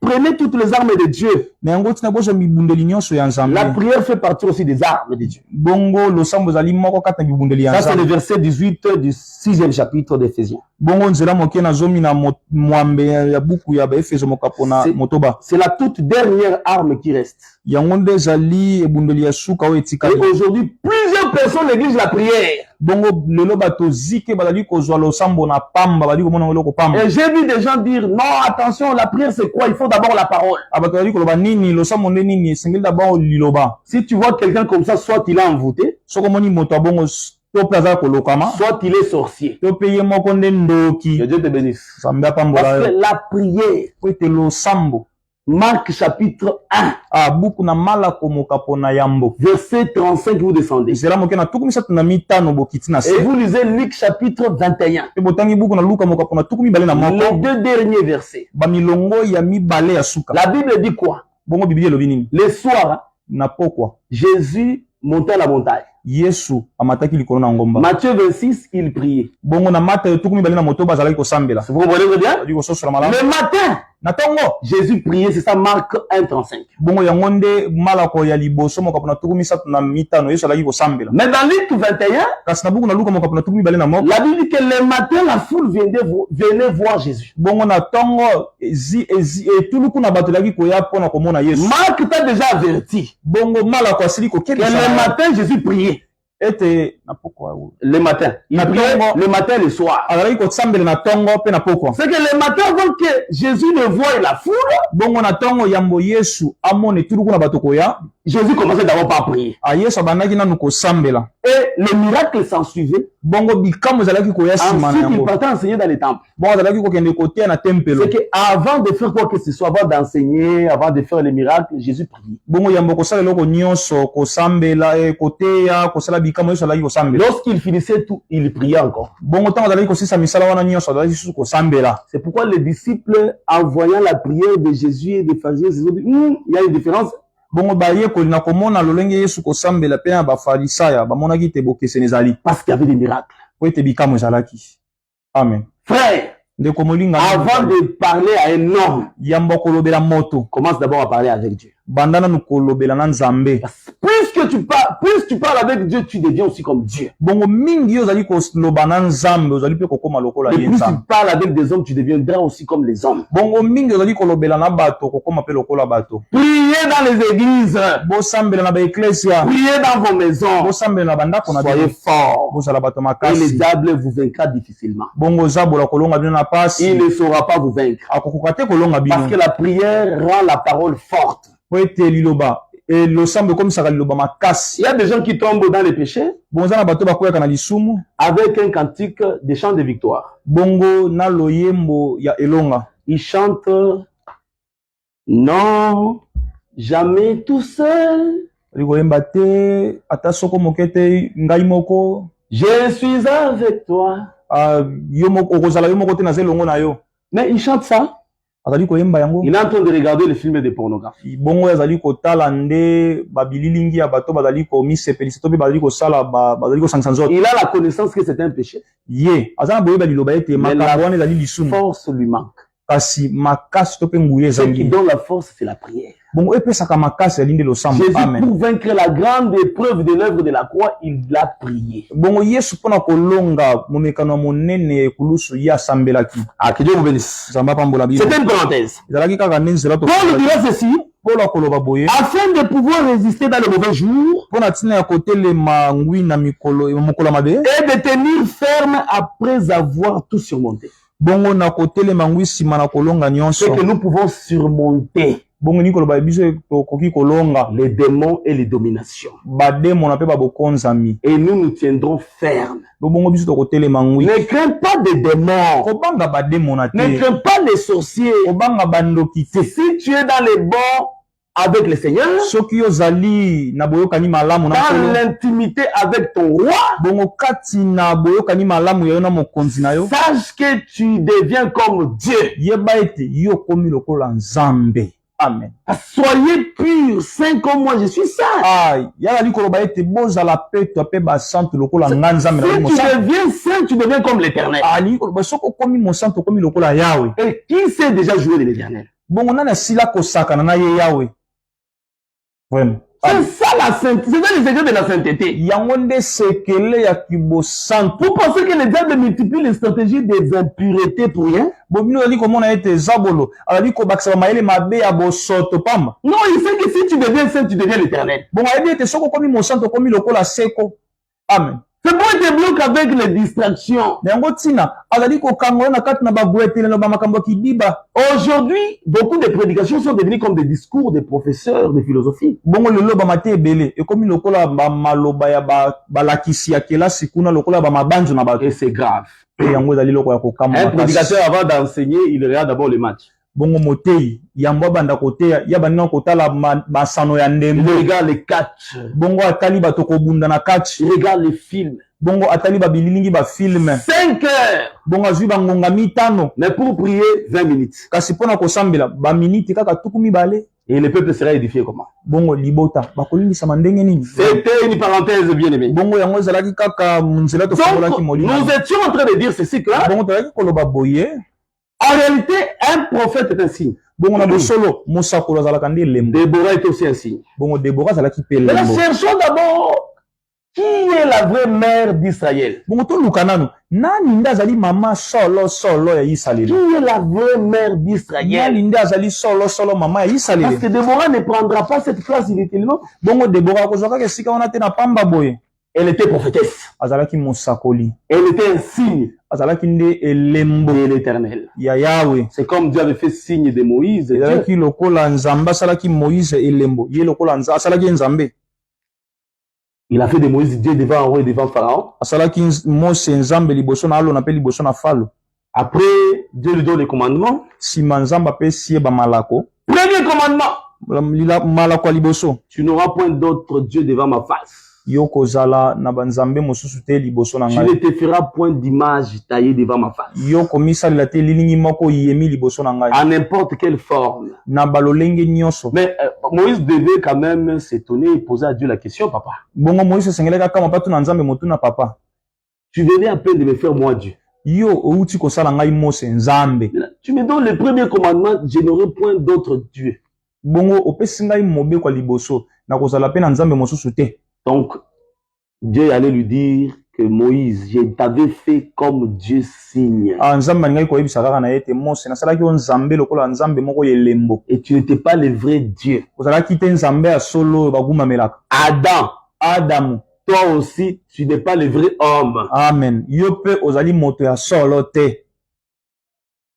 prenez toutes les armes de Dieu. na yango ntina bozwa mibundeli nyonso ya La nzambe prière fait partie aussi des armes de Dieu. bongo losambo ezali moko kati na bibundeli ya Ça, c'est le nzambe verset 18 du 6e chapitre d'Éphésiens. bongo nzela moke na zomi na mwambe ya buku ya baefeso mokapo na C'est- motoba C'est la toute dernière arme qui reste. yango nde ezali ebundeli ya suka oyo Et etikali aujourd'hui, plusieurs personnes négligent la prière. bongo lelo bato zike bazali kozwa losambo na pamba bazali komona eloko pamba Et j'ai vu des gens dire, non, attention, la prière c'est quoi? Il faut d'abord la parole. bato bazali koloba nini losambo nde nini esengeli dabord liloba Si tu vois quelqu'un comme ça, soit il est envoûté, soki omoni moto ya bongo to mpe azala kolokama soit il est sorcier. to mpe ye moko nde Que ndoki Dieu te bénisse. nzambe apambola Parce que yo la prière, po ete losambo Marc chapitre 1, buku na malako mokapo na yambo verset 35, vous descendez. ezela moke na tuku misato na mitano bokiti na Et se vous lisez Luc chapitre 21. mpe botangi buku na luka mokapo na tuku mibale na Les moko deux derniers versets. bamilongo ya mibale ya suka La Bible dit quoi? bongo biblia elobi nini Le soir, na pokwa Jésus montait à la montagne. yesu amataki likolo na ngomba Matthieu 26, il priait. bongo na mata tuku mibale na motoba azalaki kosambela Vous comprenez très bien? azali kososola malamu Le matin, na ntongo Jésus priait, c'est ça Marc 1, 35. bongo yango nde malako ya liboso mokapo na tuku misato na mitano yesu azalaki kosambela Mais dans Luc 21, kasi na buku na luka mokapo na tuku mibale na moko la Bible dit que le matin, la foule venait voir Jésus. bongo na ntongo etuluku na bato elaki koya mpona komona yesu Marc t'a déjà averti bongo malako asili que kokebisa le matin, Jésus priait. ete na pokwa Le matin. Il priait le matin et le soir. azalaki kosambela na ntongo mpe na pokwa C'est que le matin, avant que Jésus ne voie la foule, bongo na ntongo yambo yesu amona etuluku na bato koya Jésus commençait d'abord par prier. yesu abandaki nanu kosambela Et les miracles s'en suivaient. bongo bikambo ezalaki koya nsima na Ensuite, il yango partait enseigner dans les temples. bongo azalaki kokende koteya na tempelo C'est qu'avant de faire quoi que ce soit, avant d'enseigner, avant de faire les miracles, Jésus priait. bongo yambo kosala eloko nyonso kosambela koteya kosala bikambo yesu azalaki kosambela Lorsqu'il finissait tout, il priait encore. bongo ntango azalaki kosisa misala wana nyonso azalaki susu kosambela C'est pourquoi les disciples, en voyant la prière de Jésus et des pharisiens, ils ont dit, il y a une différence. bongo bayekoli na komona lolenge yesu kosambela mpe na bafarisaya bamonaki ete bokeseni ezali Parce qu'il y avait des miracles. po ete bikambo ezalaki amen Frère, ndeko molinga avant de parler à un homme, yambo kolobela moto commence d'abord à parler avec Dieu. banda nanu kolobela na nzambe Plus tu parles avec Dieu, tu deviens aussi comme Dieu. bongo mingi yo ozali koloba na nzambe ozali mpe kokóma lokola Et ye plus nzambe tu parles avec des hommes, tu deviendras aussi comme les hommes. bongo mingi ozali kolobela na bato kokóma mpe lokola bato Priez dans les églises. bosambela na baeklesia Priez dans vos maisons. bosambela na bandako na Soyez bino forts. bozala bato Et le makasi diable vous vaincra difficilement. bongo zabola kolonga bino na Il pasi ne saura pas vous vaincre. akokoka te kolonga Parce que bino la prière rend la parole forte. po ete liloba losambo ekomisaka liloba Il makasi y a des gens qui tombent dans les péchés bongo eza na bato bakweyaka na lisumu avec un cantique de chant de victoire. bongo na loyembo ya elonga Ils chantent non, jamais tout seul. ali koyemba te ata soko moke te ngai moko Je suis avec toi. yo moko okozala yo moko te naza elongo na yo Mais ils chantent ça. azali koyemba yango Il est en train de regarder les films de pornographie. bongo azali kotala nde babililingi ya bato bazali komisepelisa to mpe bazali kosala bazali kosangisa nzoto Il a la connaissance que c'est un péché. ye aza na boyeba liloba ete Mais makambo wana la ezali lisumu force lui manque. kasi makasi to mpe nguya Ce qui ezangi donne la force, c'est la prière. bongo epesaka makasi ezali nde losambo Jésus, amen pour vaincre la grande épreuve de l'œuvre de la croix, il a prié. bongo yesu mpona kolonga momekano ya monene ya ekulusu ye asambelaki Ah, que Dieu vous bénisse. nzambe apambola bino C'était une parenthèse. ezalaki kaka nde nzela Paul dira ceci, polo akoloba boye afin de pouvoir résister dans les mauvais jours mpona ntina ya kotelema ngwi na mokolo ya mabe et de tenir ferme après avoir tout surmonté. bongo na kotelema ngwi nsima na kolonga C'est nyonso que nous pouvons surmonter bongo nini koloba biso tokoki kolonga les démons et les dominations. bademo na mpe babokonzami Et nous nous tiendrons fermes. bongo biso tokotelema ngwi Ne crains pas des démons. kobanga bademo na Ne te crains pas les sorciers. kobanga bandoki te Si tu es dans les bons avec le Seigneur, soki ozali na boyokani malamu na dans nkolo l'intimité avec ton roi, bongo kati na boyokani malamu ya yo na mokonzi na yo sache que tu deviens comme Dieu. yeba ete yo okomi lokola nzambe amen Soyez purs, saints comme moi, je suis saint. yazali koloba ete bozala peto mpe basantu lokola nga nzambe na Si tu mosantu deviens saint, tu deviens comme l'éternel. alingi koloba soki okomi mosantu okomi lokola yawe Et qui sait déjà jouer de l'éternel? bongo nani asila kosakana na ye yawe vraiment C'est ça la sainteté, c'est ça le secret de la sainteté. yango nde sekele ya kibosantu Vous pensez que le diable multiplie les stratégies des impuretés pour rien? bobino ozali komona ete ezabolo azali kobakisa bamayele mabe ya bosoto pamba Non, il sait que si tu deviens saint, tu deviens l'éternel. bongo ayebi ete soki okomi mosantu okomi lokola seko amen C'est pour te bloquer avec les distractions. na yango ntina azali kokanga yo na kati na bagwetele na bamakambo ya kidiba Aujourd'hui, beaucoup de prédications sont devenues comme des discours des professeurs de philosophie. bongo lelo bamate ebele ekomi lokola bamaloba ya balakisi ya kelasi kuna lokola bamabanzo na bato Et c'est grave. mpe yango ezali loko ya kokama Un makasi. prédicateur, avant d'enseigner, il regarde d'abord le match. bongo motei yambo abanda koteya ya baninga kotala masano ya Il ndembo regarde les catchs. bongo atali bato kobunda na kati Il regarde les films. bongo atali babililingi bafilme 5 heures. bongo azwi bangonga mitano Mais pour prier, 20 minutes. kasi mpona kosambela baminiti kaka tuku mibale Et le peuple sera édifié comment? bongo libota bakolimbisama ndenge nini C'était une parenthèse bien aimée. bongo yango ezalaki kaka nzela Donc, tofololaki molimo nous étions en train de dire ceci que là, bongo tozalaki koloba boye en réalité, un prophète est un signe. bongo na bosolo mosakolo azalaka nde elembo Déborah est aussi un signe. bongo debora azalaki mpe Mais là, elembo cherchons d'abord qui est la vraie mère d'Israël. bongo toluka nanu nani nde azali mama solo ya Qui Israeli est la vraie mère d'Israël? nani nde azali solo mama ya Parce Israeli que Déborah ne prendra pas cette place inutilement. bongo debora akozwa kaka esika wana te na pamba boye Elle était prophétesse. azalaki mosakoli Elle était un signe azalaki nde elembo de l'éternel. ya yawe C'est comme Dieu avait fait signe de Moïse. Dieu. ezalaki lokola nzambe asalaki moïse elembo ye lokola asalaki nzambe Il a fait de Moïse Dieu devant un roi et devant Pharaon. asalaki mose nzambe liboso na alona mpe liboso na falo Après, Dieu lui donne les commandements. nsima nzambe apesi ye bamalako Premier commandement. malako ya liboso Tu n'auras point d'autre Dieu devant ma face. yo kozala na banzambe mosusu te liboso na Tu ne ngai te feras point d'image taillée devant ma face. yo komisalela te lilingi moko yemi liboso na ngai À n'importe quelle forme. na balolenge nyonso Mais Moïse devait quand même s'étonner et poser à Dieu la question, papa. bongo moïse asengelaki akama mpa tuna nzambe motuna papa Tu venais à peine de me faire moi Dieu. yo outi kosala ngai mose nzambe Tu me donnes le premier commandement, je n'aurai point d'autre Dieu. bongo opesi ngai mobeko ya liboso na kozala mpe na nzambe mosusu te. Donc, Dieu allait lui dire que Moïse, je t'avais fait comme Dieu signe. nzambe alingaki koyebisa kaka na ye ete mose nasalaki yo nzambe lokola nzambe moko ya elembo Et tu n'étais pas le vrai Dieu. ozalaki te nzambe ya solo oyo bagumamelaka Adam, adamu toi aussi, tu n'es pas le vrai homme. amen yo mpe ozali moto ya solo te.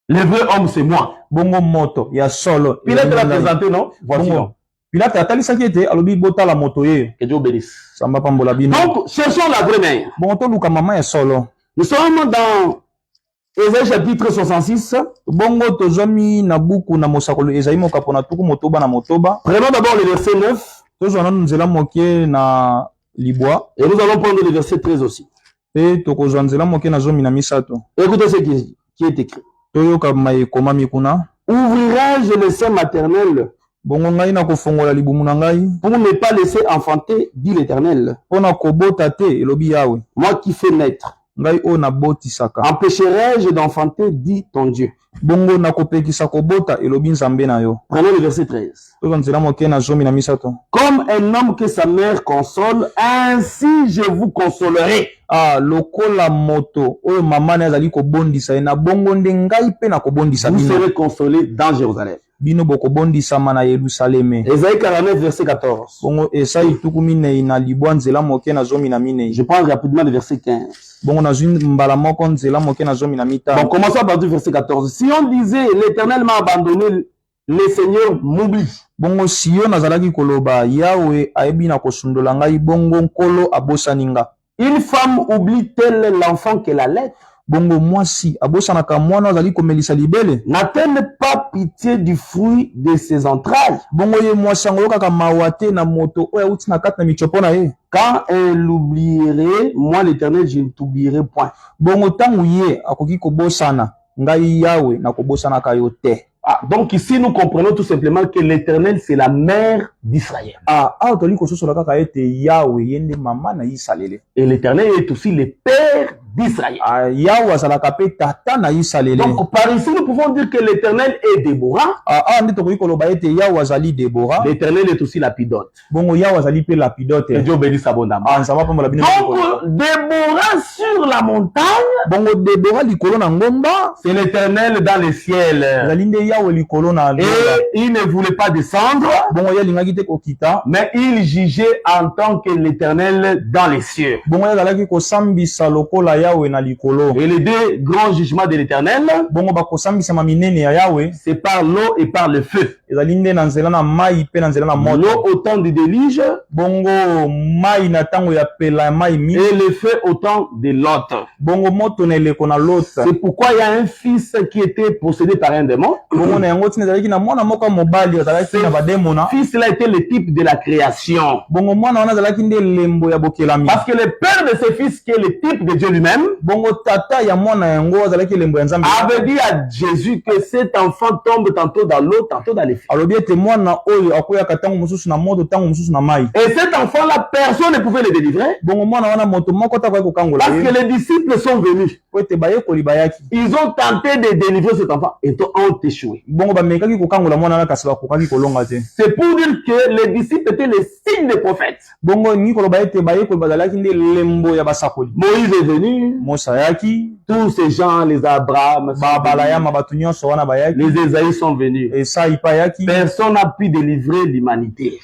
Le vrai homme, c'est moi. bongo moto ya solo Pilate l'a présenté, non? Voici bongo donc. pilate atalisaki ete alobi botala moto ye Que Dieu bénisse. samba pambola bino Donc, cherchons la vraie mère. bongo toluka mama ya solo Nous sommes dans Ésaïe chapitre 66. bongo tozwami na buku na mosakolo ezali mokapo na tuku motoba na motoba Prenons d'abord le verset 9 tozwa nanu nzela moke na libwa et nous allons prendre le verset 13 aussi. mpe tokozwa nzela moke na zomi na misato Écoutez ce qui est écrit. toyoka ekomami kuna Ouvrirai-je le sein maternel bongo ngai na kofongola libumu na ngai pour ne pas laisser enfanter, dit l'Éternel. mpo na kobota te elobi yawe Moi qui fais naître. ngai oyo nabotisaka Empêcherai-je d'enfanter, dit ton Dieu. bongo na kopekisa kobota elobi nzambe na yo. Prenons le verset 13. tozwa nzela moke na zomi na misato Comme un homme que sa mère console, ainsi je vous consolerai. lokola moto oyo mama na azali kobondisa ye na bongo nde ngai mpe na kobondisa Vous bino serez consolés dans Jérusalem. bino bokobondisama na Yerusaleme. Ésaïe 49, verset 14. Bongo Esaïe tuku minei na libwa nzela moke na zomi na minei. Je prends rapidement le verset 15. Bongo na zwi mbala moko nzela moke na zomi na mitano. Bon, commençons à partir du verset 14. Si on disait, l'Éternel m'a abandonné, le Seigneur m'oublie. Bongo siyo nazalaki koloba Yahweh ayebi na kosundola ngai bongo nkolo abosaninga. Une femme oublie-t-elle l'enfant qu'elle allait? Bongo mwasi abosanaka mwana azali komelisa libele. N'a-t-elle pas pitié du fruit de ses entrailles? Bongo ye mwasi yango kaka mawate na moto oyo auti na kati na michopo na ye. Quand elle oublierait, moi l'Éternel, je ne t'oublierai point. Bongo tangu ye akoki kobosana ngai Yahweh na kobosanaka yo te. Ah, donc ici nous comprenons tout simplement que l'Éternel c'est la mère d'Israël. Toli kososola kaka ete Yahweh yende mama na Isalele. Et l'Éternel est aussi le père d'Israël. Yahweh azalaka pe tata na Isalele. Donc par ici nous pouvons dire que l'Éternel est Déborah. Nde tokoki koloba ete Yahweh azali Déborah. L'Éternel est aussi Lapidote. Bongo Yahweh azali pe Lapidote. Et Dieu bénisse abondamment. Donc Déborah sur la montagne. Bongo Déborah likolo na ngomba. C'est l'Éternel dans les ciels. Et il ne voulait pas descendre, mais il jugeait en tant que l'Éternel dans les cieux. Et les deux grands jugements de l'Éternel, c'est par l'eau et par le feu. L'eau au temps du déluge, et le feu au temps de Lot. C'est pourquoi il y a un fils qui était possédé par un démon. Ce fils-là était le type de la création. Parce que le père de ce fils, qui est le type de Dieu lui-même, avait dit à Jésus que cet enfant tombe tantôt dans l'eau, tantôt dans les feux. Et cet enfant-là, personne ne pouvait le délivrer. Parce que les disciples sont venus. Ils ont tenté de délivrer cet enfant et ont échoué. C'est pour dire que les disciples étaient les signes des prophètes. Moïse est venu. Tous ces gens, les Abraham, les Esaïe sont venus. Personne n'a pu délivrer l'humanité.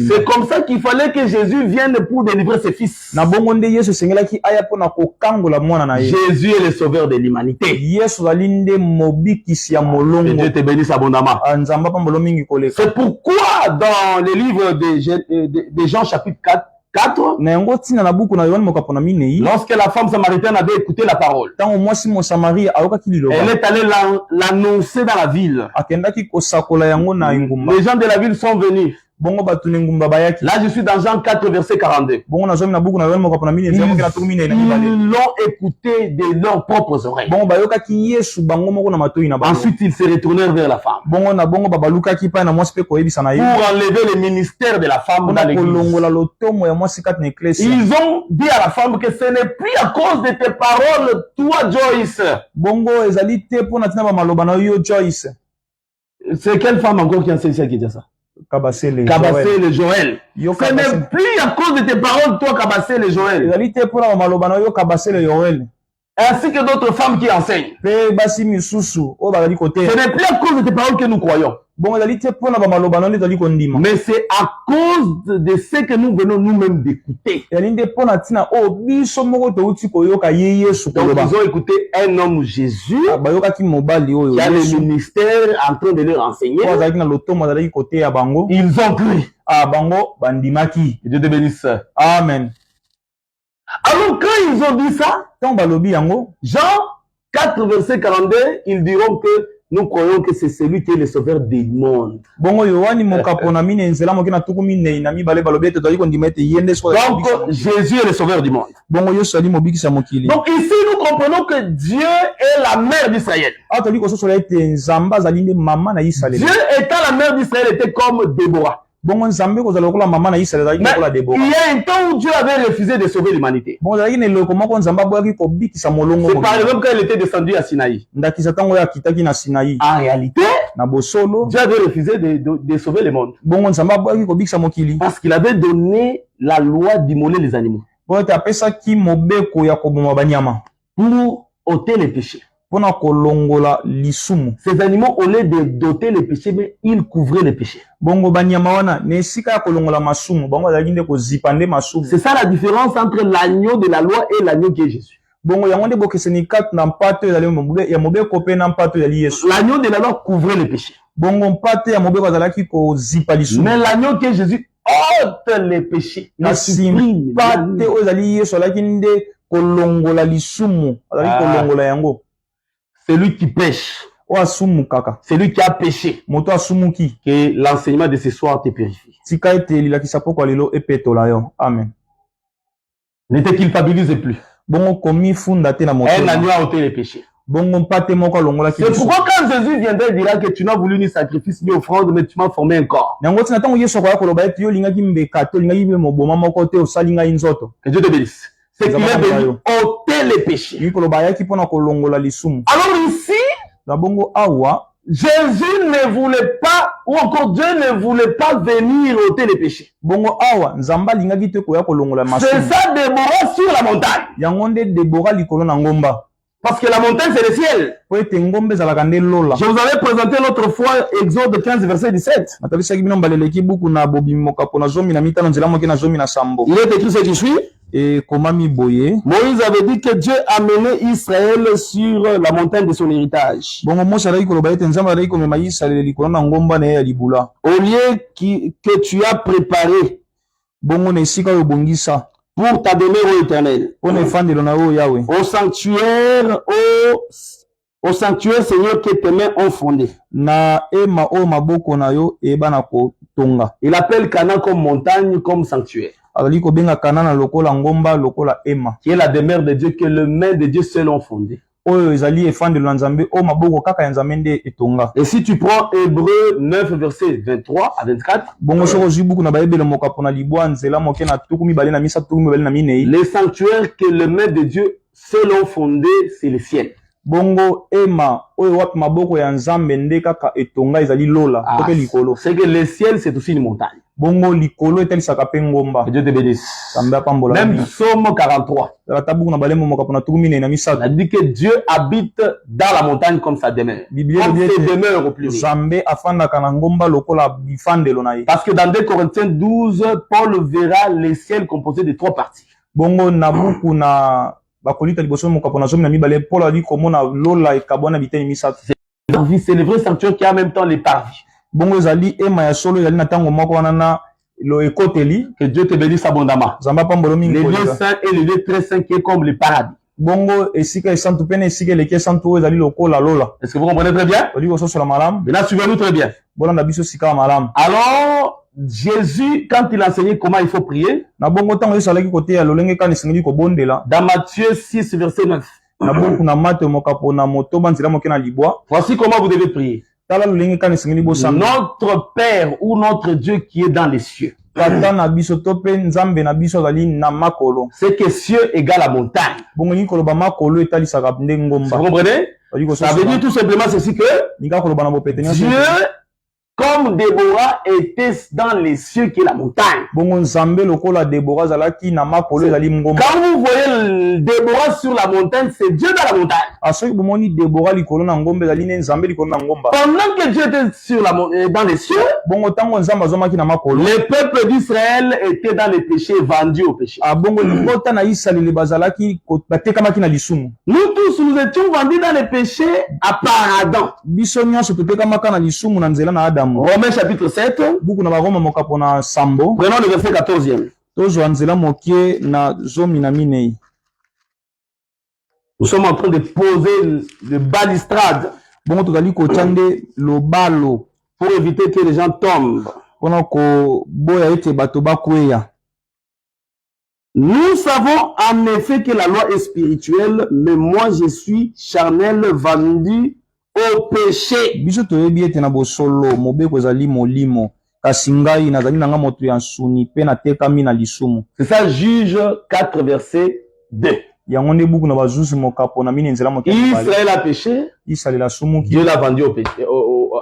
C'est comme ça qu'il fallait que Jésus vienne pour délivrer ses fils. Jésus est le sauveur de l'humanité. Que Dieu te bénisse abondamment. C'est pourquoi dans le livre de Jean chapitre 4, lorsque la femme samaritaine avait écouté la parole, elle est allée l'annoncer dans la ville. Les gens de la ville sont venus. Là, je suis dans Jean 4, verset 42. Ils l'ont écouté de leurs propres oreilles. Ensuite, ils se retournèrent vers la femme pour enlever le ministère de la femme dans l'église. Ils ont dit à la femme que ce n'est plus à cause de tes paroles, toi, Joyce. C'est quelle femme encore qui enseigne ça, qui dit ça? Kabassé le Joël. Ce n'est plus à cause de tes paroles, toi, Kabassé le Joël. Ainsi que d'autres femmes qui enseignent. Ce n'est plus à cause de tes paroles que nous croyons. Mais c'est à cause de ce que nous venons nous-mêmes d'écouter. Donc ils ont écouté un homme Jésus qui a le ministère en train de leur enseigner. Ils ont cru. Dieu te bénisse. Amen. Alors quand ils ont dit ça, Jean 4 verset 42, ils diront que nous croyons que c'est celui qui est le sauveur du monde. Donc Jésus est le sauveur du monde. Donc ici nous comprenons que Dieu est la mère d'Israël. Dieu étant la mère d'Israël était comme Déborah. Mais il y a un temps où Dieu avait refusé de sauver l'humanité. C'est par exemple quand il était descendu à Sinaï. En réalité, Dieu avait refusé de sauver le monde. Parce qu'il avait donné la loi d'immoler les animaux pour ôter les péchés. pona kolongola lisumu. Ces animaux, au lieu de doter les péchés, mais ils couvraient les péchés. Bongo banyama wana ne esika ya kolongola masumu bango azalaki nde kozipande masumu. C'est ça la différence entre l'agneau de la loi et l'agneau qui est Jésus. Bongo yango nde bokeseni kat na mpato ezali ya mobeko pe na mpato ezali Yesu. L'agneau de la loi couvrait les péchés. Bongo mpato ya mobeko azalaki kozipa lisumu. Mais l'agneau qui est Jésus ôte les péchés. Kasi mpato oyo ezali Yesu azalaki nde kolongola lisumu azalaki kolongola yango. C'est lui qui pêche. C'est lui qui a péché. Que l'enseignement de ce soir te purifie. Amen. Ne te culpabilise plus. Un agneau a ôté les péchés. C'est pourquoi quand Jésus viendra, il dira que tu n'as voulu ni sacrifice ni offrande, mais tu m'as formé un corps. Que Dieu te bénisse. C'est qu'il est venu ôter les péchés. Alors ici, Jésus ne voulait pas, ou encore Dieu ne voulait pas venir ôter les péchés. C'est ça Déborah sur la montagne. Parce que la montagne c'est le ciel. Je vous avais présenté l'autre fois Exode 15 verset 17. Il est écrit ce qui suit. Moïse avait dit que Dieu a mené Israël sur la montagne de son héritage. Au lieu que tu as préparé pour ta demeure éternelle. Au sanctuaire, Seigneur, que tes mains ont fondé. Il appelle Canaan comme montagne, comme sanctuaire. Qui est la demeure de Dieu, que les mains de Dieu seul ont fondé. Et si tu prends Hébreux 9, verset 23 à 24, les sanctuaires que les mains de Dieu seul ont fondé, c'est le ciel. C'est que le ciel, c'est aussi une montagne. Que Dieu te bénisse. Même Psaume 43. On a dit que Dieu habite dans la montagne comme sa demeure. Comme ses demeures au pluriel. Parce que dans 2 Corinthiens 12, Paul verra le ciel composé de 3 parties. C'est le vrai sanctuaire qui a en même temps les parvis. Que Dieu te bénisse abondamment. Les lieux saints et les lieux très saints qui est comme le paradis. Est-ce que vous comprenez très bien? Maintenant, suivez-nous très bien. Alors, Jésus, quand il enseignait comment il faut prier, dans Matthieu 6, verset 9, voici comment vous devez prier. Notre Père ou notre Dieu qui est dans les cieux. C'est que cieux égale la montagne. Vous comprenez? Ça veut dire tout simplement ceci que Dieu, comme Déborah était dans les cieux qui est la montagne. Quand vous voyez Déborah sur la montagne, c'est Dieu dans la montagne. Pendant que Dieu était dans les cieux, le peuple d'Israël était dans les péchés, vendus au péché. Nous tous, nous étions vendus dans les péchés à part Adam. Romains chapitre 7. Prenons le verset 14e. Nous sommes en train de poser le balustrade pour éviter que les gens tombent. Nous savons en effet que la loi est spirituelle, mais moi je suis charnel, vendu au péché. C'est ça, Juge 4, verset 2. yangonde buku na bazuzi mokapo na mine nzela moke. Israël a péché. Israël a sumuki. Dieu l'a vendu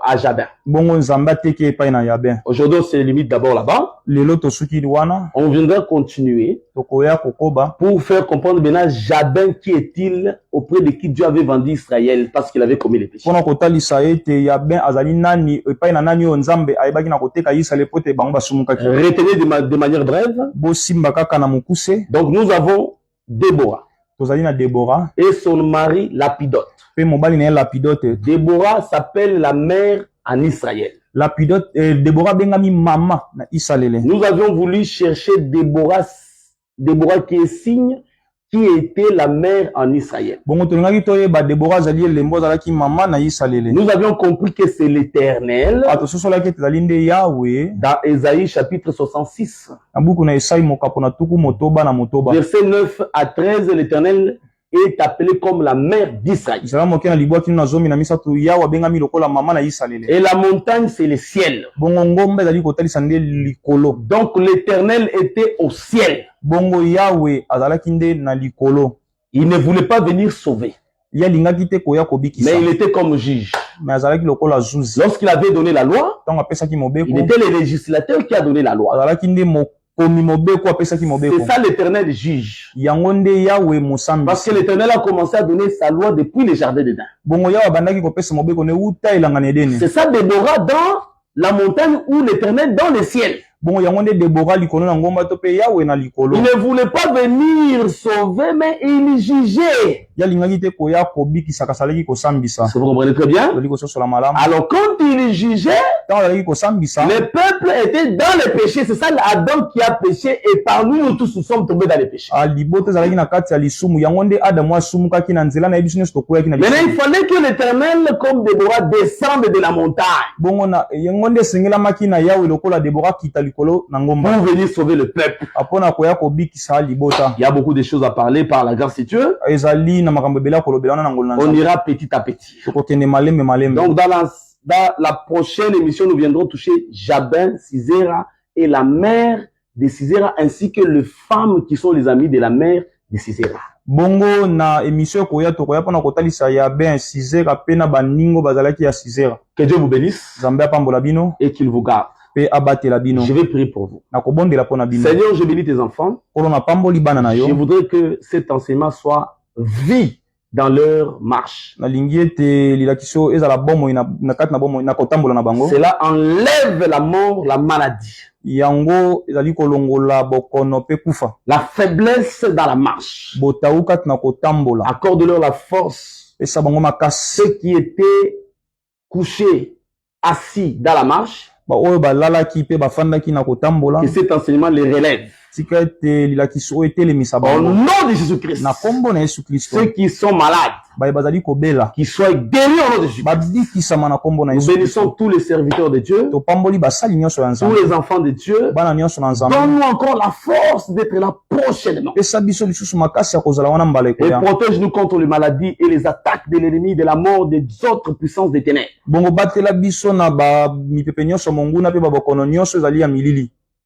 à Jabin. Bongo nzamba teke pa na Yabin. Aujourd'hui, on se limite d'abord là-bas. Lelo to suki wana. On viendra continuer Tokoya kokoba pour faire comprendre maintenant Jabin qui est-il auprès de qui Dieu avait vendu Israël parce qu'il avait commis les péchés. Pona kotalisa ete Yabin azali nani epai na nani o nzambe ayebaki na koteka Israël pote bango basumuka. Retenez de manière brève. Bo simba kaka na mukuse. Donc nous avons Déborah. Tozali na Déborah et son mari Lapidote. Pe mobali na Lapidote. Déborah s'appelle la mère en Israël. Lapidote Déborah bengami mama na Israël. Nous avions voulu chercher Déborah qui est signe qui était la mère en Israël. Bongo tolingaki toyeba Déborah zali lembo zalaki mama na Israël. Nous avions compris que c'est l'Éternel. Atososolaki ezali nde Yahweh dans Ésaïe chapitre 66. Abuku na Esaïe mokapo na tuku motoba na motoba. Verset 9 à 13, l'Éternel est appelé comme la mère d'Israël. Et la montagne, c'est le ciel. Donc l'Éternel était au ciel. Il ne voulait pas venir sauver. Mais il était comme juge. Lorsqu'il avait donné la loi, il était le législateur qui a donné la loi. C'est ça l'Éternel juge. Parce que l'Éternel a commencé à donner sa loi depuis le jardin d'Éden. C'est ça Déborah dans la montagne ou l'Éternel dans le ciel. Il ne voulait pas venir sauver, mais il jugeait. Vous comprenez très bien? Alors quand il jugeait, le peuple était dans le péché. C'est ça Adam qui a péché et parmi nous tous nous sommes tombés dans le péché. Maintenant il fallait que l'Éternel comme Déborah descende de la montagne pour venir sauver le peuple. Il y a beaucoup de choses à parler par la grâce de Dieu. On ira petit à petit. Donc dans la prochaine émission, nous viendrons toucher Jabin, Sisera et la mère de Sisera ainsi que les femmes qui sont les amies de la mère de Sisera. Bongo na émission koya pona kotalisa ya ben Sisera pena baningo bazalaki ya Sisera. Que Dieu vous bénisse et qu'il vous garde. Je vais prier pour vous. Seigneur, je bénis tes enfants. Je voudrais que cet enseignement soit vie dans leur marche. Cela enlève la mort, la maladie. La faiblesse dans la marche. Accorde-leur la force. Ceux qui étaient couchés, assis dans la marche, que cet enseignement les relève. Au nom de Jésus-Christ, ceux qui sont malades, qui soient guéris au nom de Jésus-Christ. Nous bénissons tous les serviteurs de Dieu, tous les enfants de Dieu. Donne-nous encore la force d'être là prochainement. Et protège-nous contre les maladies et les attaques de l'ennemi, de la mort, des autres puissances des ténèbres.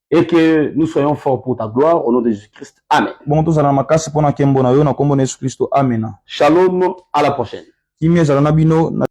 Et que nous soyons forts pour ta gloire au nom de Jésus-Christ. Amen. Shalom, à la prochaine.